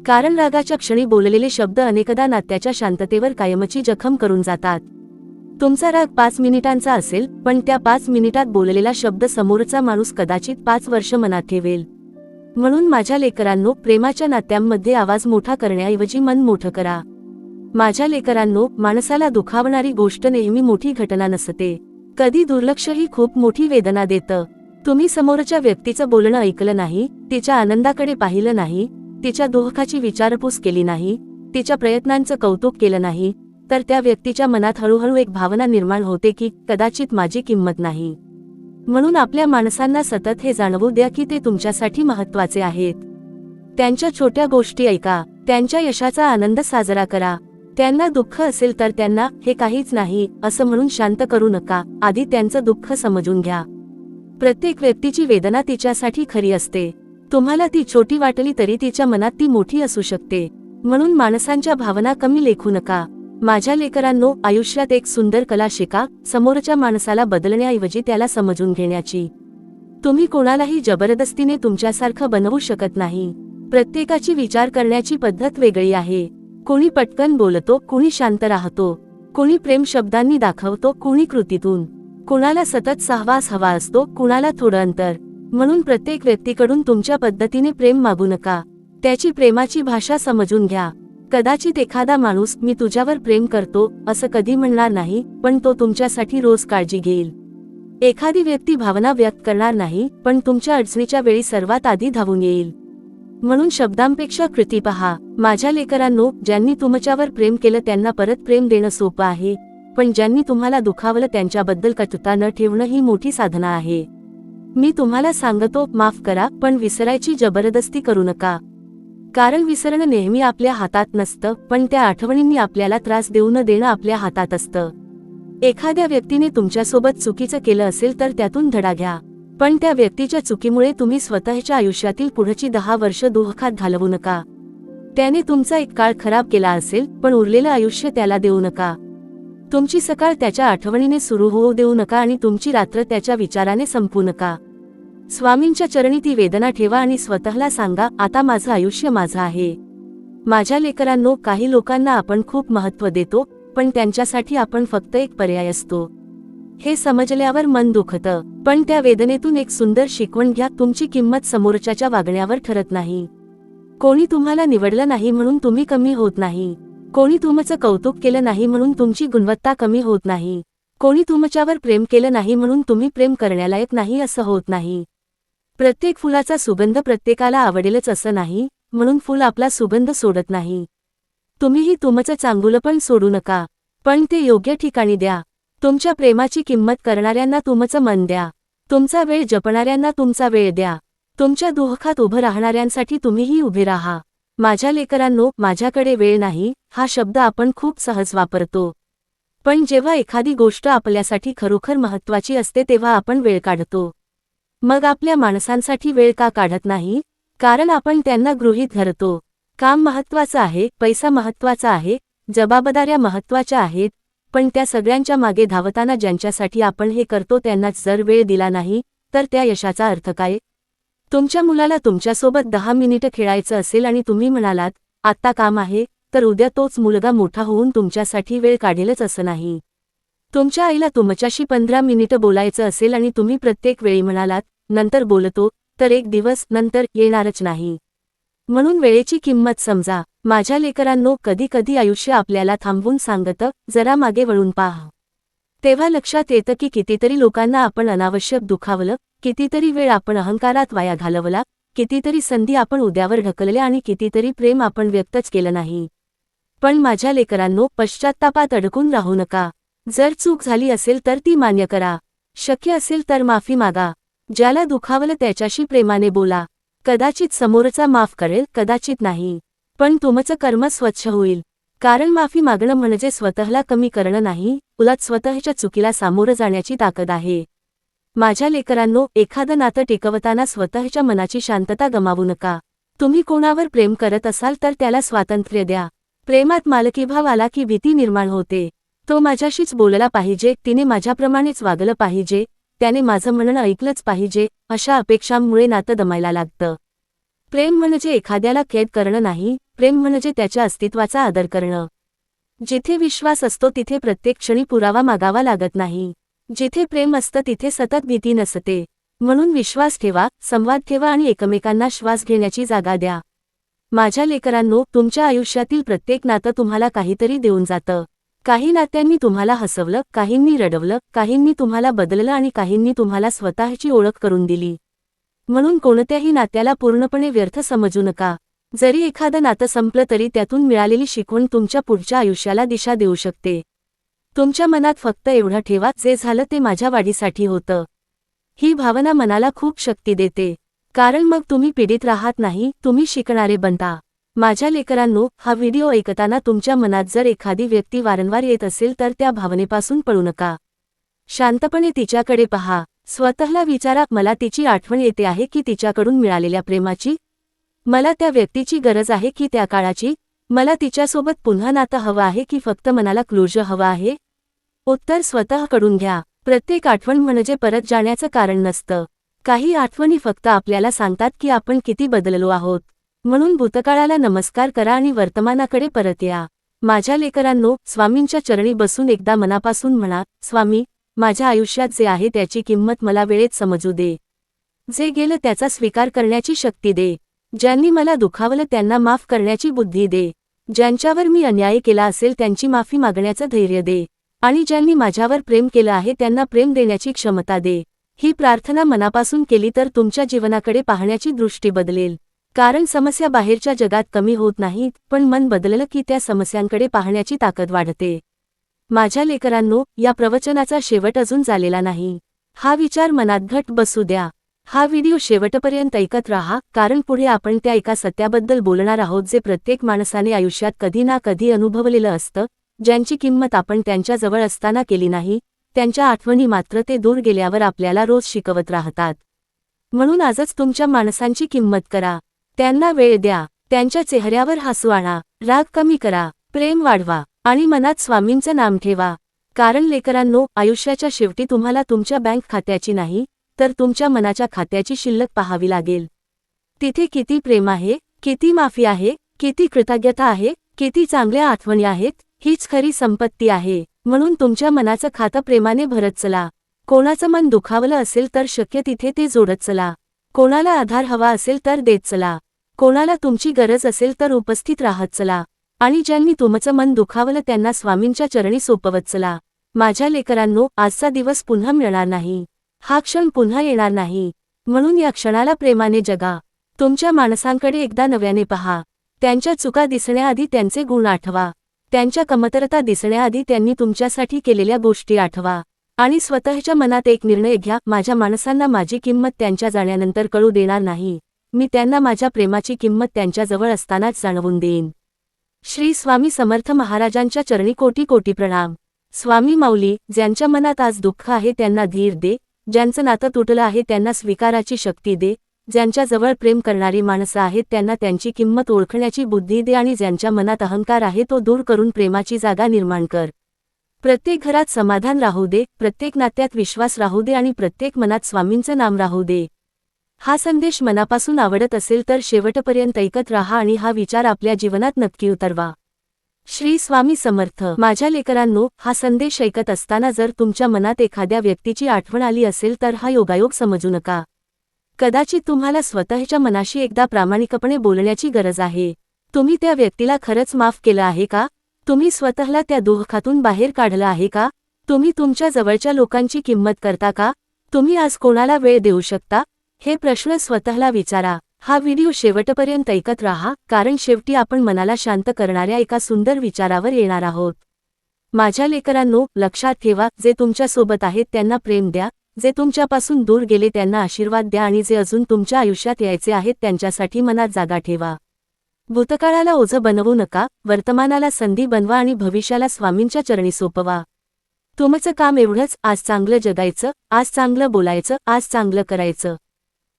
कारण रागाच्या क्षणी बोललेले शब्द अनेकदा नात्याच्या शांततेवर कायमची जखम करून जातात. तुमचा राग 5 मिनिटांचा असेल, पण त्या 5 मिनिटात बोललेला शब्द समोरचा माणूस कदाचित 5 वर्ष मनात ठेवेल. म्हणून माझ्या लेकरांनो, प्रेमाच्या नात्यांमध्ये आवाज मोठा करण्याऐवजी मन मोठं करा. माझ्या लेकरांनो, माणसाला दुखावणारी गोष्ट नेहमी मोठी घटना नसते. कधी दुर्लक्ष ही खूप मोठी वेदना देतं. तुम्ही समोरच्या व्यक्तीचं बोलणं ऐकलं नाही, तिच्या आनंदाकडे पाहिलं नाही, तिच्या दुःखाची विचारपूस केली नाही, तिच्या प्रयत्नांचं कौतुक केलं नाही, तर त्या व्यक्तीच्या मनात हळूहळू एक भावना निर्माण होते की कदाचित माझी किंमत नाही. म्हणून आपल्या माणसांना सतत हे जाणवू द्या की ते तुमच्यासाठी महत्त्वाचे आहेत. त्यांच्या छोट्या गोष्टी ऐका, त्यांच्या यशाचा आनंद साजरा करा. त्यांना दुःख असेल तर त्यांना हे काहीच नाही असं म्हणून शांत करू नका, आधी त्यांचं दुःख समजून घ्या. प्रत्येक व्यक्तीची वेदना तिच्यासाठी खरी असते. तुम्हाला ती छोटी वाटली तरी तिच्या मनात ती मोठी असू शकते. म्हणून माणसांच्या भावना कमी लेखू नका. माझ्या लेकरांनो, आयुष्यात एक सुंदर कला शिका, समोरच्या माणसाला बदलण्याऐवजी त्याला समजून घेण्याची. तुम्ही कोणालाही जबरदस्तीने तुमच्यासारखं बनवू शकत नाही. प्रत्येकाची विचार करण्याची पद्धत वेगळी आहे. कोणी पटकन बोलतो, कोणी शांत राहतो, कोणी प्रेम शब्दांनी दाखवतो, कोणी कृतीतून. कुणाला सतत सहवास हवा असतो, कुणाला थोडं अंतर. म्हणून प्रत्येक व्यक्तीकडून तुमच्या पद्धतीने प्रेम मागू नका. त्याची प्रेमाची भाषा समजून घ्या. कदाचित एखादा माणूस मी तुझ्यावर प्रेम करतो असं कधी म्हणणार नाही, पण तो तुमच्यासाठी रोज काळजी घेईल. एखादी व्यक्ती भावना व्यक्त करणार नाही, पण तुमच्या अडचणीच्या वेळी सर्वात आधी धावून येईल. म्हणून शब्दांपेक्षा कृती पहा. माझ्या लेकरांनो, ज्यांनी तुमच्यावर प्रेम केलं त्यांना परत प्रेम देणं सोपं आहे, पण ज्यांनी तुम्हाला दुखावलं त्यांच्याबद्दल कटुता न ठेवणं ही मोठी साधना आहे. मी तुम्हाला सांगतो, माफ करा, पण विसरायची जबरदस्ती करू नका. कारण विसरणं नेहमी आपल्या हातात नसतं, पण त्या आठवणींनी आपल्याला त्रास देऊ न देणं आपल्या हातात असतं. एखाद्या व्यक्तीने तुमच्यासोबत चुकीचं केलं असेल तर त्यातून धडा घ्या, पण त्या व्यक्तीच्या चुकीमुळे तुम्ही स्वतःच्या आयुष्यातील पुढची 10 वर्ष दुःखात घालवू नका. त्याने तुमचा एक काळ खराब केला असेल, पण उरलेलं आयुष्य त्याला देऊ नका. तुमची सकाळ त्याच्या आठवणीने सुरू होऊ देऊ नका आणि तुमची रात्र त्याच्या विचाराने संपू नका. स्वामींच्या चरणी ती वेदना ठेवा आणि स्वतःला सांगा, आता माझं आयुष्य माझं आहे. माझ्या लेकरांनो, काही लोकांना आपण खूप महत्त्व देतो, पण त्यांच्यासाठी आपण फक्त एक पर्याय असतो. हे समजल्यावर मन दुखतं, पण त्या वेदनेतून एक सुंदर शिकवण घ्या. तुमची किंमत समोरच्याच्या वागण्यावर ठरत नाही. कोणी तुम्हाला निवडलं नाही म्हणून तुम्ही कमी होत नाही. कोणी तुमचं कौतुक केलं नाही म्हणून तुमची गुणवत्ता कमी होत नाही. कोणी तुमच्यावर प्रेम केलं नाही म्हणून तुम्ही प्रेम करण्यालायक नाही असं होत नाही. प्रत्येक फुलाचा सुगंध प्रत्येकाला आवडेलच असं नाही, म्हणून फुल आपला सुगंध सोडत नाही. तुम्हीही तुमचं चांगुलपण सोडू नका, पण ते योग्य ठिकाणी द्या. तुमच्या प्रेमाची किंमत करणाऱ्यांना तुमचं मन द्या. तुमचा वेळ जपणाऱ्यांना तुमचा वेळ द्या. तुमच्या दुःखात उभं राहणाऱ्यांसाठी तुम्हीही उभे राहा. माझ्या लेकरांनो, माझ्याकडे वेळ नाही हा शब्द आपण खूप सहज वापरतो, पण जेव्हा एखादी गोष्ट आपल्यासाठी खरोखर महत्त्वाची असते तेव्हा आपण वेळ काढतो. मग आपल्या माणसांसाठी वेळ का काढत नाही? कारण आपण त्यांना गृहीत धरतो. काम महत्त्वाचं आहे, पैसा महत्त्वाचा आहे, जबाबदाऱ्या महत्त्वाच्या आहेत, पण त्या सगळ्यांच्या मागे धावताना ज्यांच्यासाठी आपण हे करतो त्यांनाच जर वेळ दिला नाही तर त्या यशाचा अर्थ काय? तुमच्या मुलाला तुमच्यासोबत 10 मिनिटं खेळायचं असेल आणि तुम्ही म्हणालात, आत्ता काम आहे, तर उद्या तोच मुलगा मोठा होऊन तुमच्यासाठी वेळ काढेलच असं नाही. तुमच्या आईला तुमच्याशी 15 मिनिटं बोलायचं असेल आणि तुम्ही प्रत्येक वेळी म्हणालात, नंतर बोलतो, तर एक दिवस नंतर येणारच नाही. म्हणून वेळेची किंमत समजा. माझ्या लेकरांनो, कधी कधी आयुष्य आपल्याला थांबवून सांगतं, जरा मागे वळून पहा. तेव्हा लक्षात येतं की कितीतरी लोकांना आपण अनावश्यक दुखावलं, कितीतरी वेळ आपण अहंकारात वाया घालवला, कितीतरी संधी आपण उद्यावर ढकलल्या आणि कितीतरी प्रेम आपण व्यक्तच केलं नाही. पण माझ्या लेकरांनो, पश्चात्तापात अडकून राहू नका. जर चूक झाली असेल तर ती मान्य करा. शक्य असेल तर माफी मागा. ज्याला दुखावलं त्याच्याशी प्रेमाने बोला. कदाचित समोरचा माफ करेल, कदाचित नाही, पण तुमचं कर्म स्वच्छ होईल. कारण माफी मागणं म्हणजे स्वतःला कमी करणं नाही, उलट स्वतःच्या चुकीला सामोरं जाण्याची ताकद आहे. माझ्या लेकरांनो, एखादं नातं टिकवताना स्वतःच्या मनाची शांतता गमावू नका. तुम्ही कोणावर प्रेम करत असाल तर त्याला स्वातंत्र्य द्या. प्रेमात मालकीभाव आला की भीती निर्माण होते. तो माझ्याशीच बोलला पाहिजे, तिने माझ्याप्रमाणेच वागलं पाहिजे, त्याने माझं म्हणणं ऐकलंच पाहिजे, अशा अपेक्षांमुळे नातं दमायला लागतं. प्रेम म्हणजे एखाद्याला कैद करणं नाही, प्रेम म्हणजे त्याच्या अस्तित्वाचा आदर करणं. जिथे विश्वास असतो तिथे प्रत्येक क्षणी पुरावा मागावा लागत नाही. जिथे प्रेम असतं तिथे सतत भीती नसते. म्हणून विश्वास ठेवा, संवाद ठेवा आणि एकमेकांना श्वास घेण्याची जागा द्या. माझ्या लेकरांनो, तुमच्या आयुष्यातील प्रत्येक नातं तुम्हाला काहीतरी देऊन जातं. काही नात्यांनी तुम्हाला हसवलं, काहींनी रडवलं, काहींनी तुम्हाला बदललं आणि काहींनी तुम्हाला स्वतःची ओळख करून दिली. म्हणून कोणत्याही नात्याला पूर्णपणे व्यर्थ समजू नका. जरी एखादं नातं संपलं तरी त्यातून मिळालेली शिकवण तुमच्या पुढच्या आयुष्याला दिशा देऊ शकते. तुमच्या मनात फक्त एवढं ठेवा, जे झालं ते माझ्या वाढीसाठी होतं. ही भावना मनाला खूप शक्ती देते. कारण मग तुम्ही पीडित राहत नाही, तुम्ही शिकणारे बनता. माझ्या लेकरांनो, हा व्हिडिओ ऐकताना तुमच्या मनात जर एखादी व्यक्ती वारंवार येत असेल तर त्या भावनेपासून पळू नका. शांतपणे तिच्याकडे पहा. स्वतःला विचारा, मला तिची आठवण येते आहे की तिच्याकडून मिळालेल्या प्रेमाची? मला त्या व्यक्तीची गरज आहे की त्या काळाची? मला तिच्यासोबत पुन्हा नातं हवं आहे की फक्त मनाला क्लोजर हवं आहे? उत्तर स्वतःकडून घ्या. प्रत्येक आठवण म्हणजे परत जाण्याचं कारण नसतं. काही आठवणी फक्त आपल्याला सांगतात की आपण किती बदललो आहोत. म्हणून भूतकाळाला नमस्कार करा आणि वर्तमानाकडे परत या. माझ्या लेकरांनो, स्वामींच्या चरणी बसून एकदा मनापासून म्हणा, स्वामी, माझ्या आयुष्यात जे आहे त्याची किंमत मला वेळेत समजू दे. जे गेलं त्याचा स्वीकार करण्याची शक्ती दे. ज्यांनी मला दुखावलं त्यांना माफ करण्याची बुद्धी दे. ज्यांच्यावर मी अन्याय केला असेल त्यांची माफी मागण्याचं धैर्य दे. आणि ज्यांनी माझ्यावर प्रेम केलं आहे त्यांना प्रेम देण्याची क्षमता दे. ही प्रार्थना मनापासून केली तर तुमच्या जीवनाकडे पाहण्याची दृष्टी बदलेल. कारण समस्या बाहेरच्या जगात कमी होत नाहीत, पण मन बदललं की त्या समस्यांकडे पाहण्याची ताकद वाढते. माझ्या लेकरांनो, या प्रवचनाचा शेवट अजून झालेला नाही. हा विचार मनात घट बसू द्या. हा व्हिडिओ शेवटपर्यंत ऐकत राहा, कारण पुढे आपण त्या एका सत्याबद्दल बोलणार आहोत जे प्रत्येक माणसाने आयुष्यात कधी ना कधी अनुभवलेलं असतं, ज्यांची किंमत आपण त्यांच्याजवळ असताना केली नाही, त्यांच्या आठवणी मात्र ते दूर गेल्यावर आपल्याला रोज शिकवत राहतात. म्हणून आजच तुमच्या माणसांची किंमत करा. त्यांना वेळ द्या. त्यांच्या चेहऱ्यावर हसू आणा. राग कमी करा. प्रेम वाढवा. आणि मनात स्वामींचं नाम ठेवा. कारण लेकरांनो, आयुष्याच्या शेवटी तुम्हाला तुमच्या बँक खात्याची नाही, तर तुमच्या मनाच्या खात्याची शिल्लक पाहावी लागेल. तिथे किती प्रेम आहे, किती माफी आहे, किती कृतज्ञता आहे, किती चांगल्या आठवणी आहेत, हीच खरी संपत्ती आहे. म्हणून तुमच्या मनाचं खातं प्रेमाने भरत चला. कोणाचं मन दुखावलं असेल तर शक्य तिथे ते जोडत चला. कोणाला आधार हवा असेल तर देत चला. कोणाला तुमची गरज असेल तर उपस्थित राहत चला. आणि ज्यांनी तुमचं मन दुखावलं त्यांना स्वामींच्या चरणी सोपवत चला. माझ्या लेकरांनो, आजचा दिवस पुन्हा मिळणार नाही. हा क्षण पुन्हा येणार नाही. म्हणून या क्षणाला प्रेमाने जगा. तुमच्या माणसांकडे एकदा नव्याने पहा. त्यांच्या चुका दिसण्याआधी त्यांचे गुण आठवा. त्यांच्या कमतरता दिसण्याआधी त्यांनी तुमच्यासाठी केलेल्या गोष्टी आठवा. आणि स्वतःच्या मनात एक निर्णय घ्या, माझ्या माणसांना माझी किंमत त्यांच्या जाण्यानंतर कळू देणार नाही. मी त्यांना माझ्या प्रेमाची किंमत त्यांच्याजवळ असतानाच जाणवून देईन. श्री स्वामी समर्थ महाराजांच्या चरणी कोटी कोटी प्रणाम. स्वामी माऊली, ज्यांच्या मनात आज दुःख आहे त्यांना धीर दे. ज्यांचं नातं तुटलं आहे त्यांना स्वीकाराची शक्ती दे. ज्यांच्याजवळ प्रेम करणारी माणसं आहेत त्यांना त्यांची किंमत ओळखण्याची बुद्धी दे. आणि ज्यांच्या मनात अहंकार आहे तो दूर करून प्रेमाची जागा निर्माण कर. प्रत्येक घरात समाधान राहू दे, प्रत्येक नात्यात विश्वास राहू दे आणि प्रत्येक मनात स्वामींचं नाम राहू दे. हा संदेश मनापासून आवडत असेल तर शेवटपर्यंत ऐकत राहा आणि हा विचार आपल्या जीवनात नक्की उतरवा. श्री स्वामी समर्थ. माझ्या लेकरांनो, हा संदेश ऐकत असताना जर तुमच्या मनात एखाद्या व्यक्तीची आठवण आली असेल तर हा योगायोग समजू नका. कदाचित तुम्हाला स्वतःच्या मनाशी एकदा प्रामाणिकपणे बोलण्याची गरज आहे. तुम्ही त्या व्यक्तीला खरंच माफ केलं आहे का? तुम्ही स्वतःला त्या दुःखातून बाहेर काढलं आहे का? तुम्ही तुमच्या जवळच्या लोकांची किंमत करता का? तुम्ही आज कोणाला वेळ देऊ शकता? हे प्रश्न स्वतःला विचारा. हा व्हिडिओ शेवटपर्यंत ऐकत राहा, कारण शेवटी आपण मनाला शांत करणाऱ्या एका सुंदर विचारावर येणार आहोत. माझ्या लेकरांनो, लक्षात ठेवा, जे तुमच्यासोबत आहेत त्यांना प्रेम द्या. जे तुमच्यापासून दूर गेले त्यांना आशीर्वाद द्या. आणि जे अजून तुमच्या आयुष्यात यायचे आहेत त्यांच्यासाठी मनात जागा ठेवा. भूतकाळाला ओझं बनवू नका, वर्तमानाला संधी बनवा आणि भविष्याला स्वामींच्या चरणी सोपवा. तुमचं काम एवढंच, आज चांगलं जगायचं, आज चांगलं बोलायचं, आज चांगलं करायचं.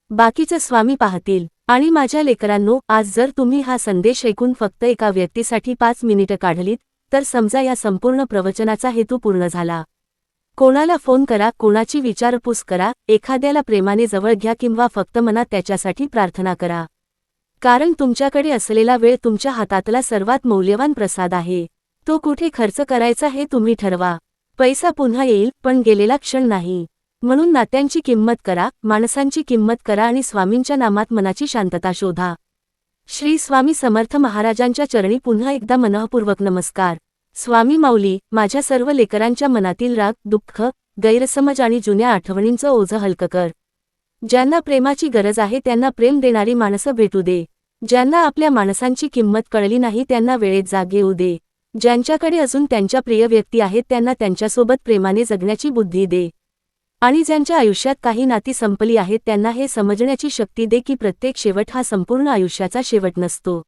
बाकीचं स्वामी पाहतील. आणि माझ्या लेकरांनो, आज जर तुम्ही हा संदेश ऐकून फक्त एका व्यक्तीसाठी 5 मिनिटं काढलीत, तर समजा या संपूर्ण प्रवचनाचा हेतू पूर्ण झाला. कोणाला फोन करा, कोणाची विचारपूस करा, एखाद्याला प्रेमाने जवळ घ्या किंवा फक्त मनात त्याच्यासाठी प्रार्थना करा. कारण तुमच्याकडे असलेला वेळ तुमच्या हातातला सर्वात मौल्यवान प्रसाद आहे. तो कुठे खर्च करायचा हे तुम्ही ठरवा. पैसा पुन्हा येईल, पण गेलेला क्षण नाही. म्हणून नात्यांची किंमत करा, माणसांची किंमत करा आणि स्वामींच्या नामात मनाची शांतता शोधा. श्री स्वामी समर्थ महाराजांच्या चरणी पुन्हा एकदा मनःपूर्वक नमस्कार. स्वामी माऊली, माझ्या सर्व लेकरांच्या मनातील राग, दुःख, गैरसमज आणि जुन्या आठवणींचं ओझं हलकं कर. ज्यांना प्रेमाची गरज आहे त्यांना प्रेम देणारी माणसं भेटू दे. ज्यांना आपल्या माणसांची किंमत कळली नाही त्यांना वेळेत जाग येऊ दे. ज्यांच्याकडे अजून त्यांच्या प्रिय व्यक्ती आहेत त्यांना त्यांच्यासोबत प्रेमाने जगण्याची बुद्धी दे. आणि ज्यांच्या आयुष्यात काही नाती संपली आहेत त्यांना हे समजण्याची शक्ती दे की प्रत्येक शेवट हा संपूर्ण आयुष्याचा शेवट नसतो.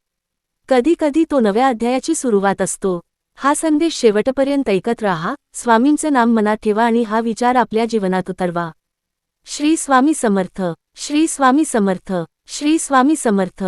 कधी कधी तो नव्या अध्यायाची सुरुवात असतो. हा संदेश शेवटपर्यंत ऐकत राहा. स्वामींचं नाम मनात ठेवा आणि हा विचार आपल्या जीवनात उतरवा. श्री स्वामी समर्थ. श्री स्वामी समर्थ. श्री स्वामी समर्थ.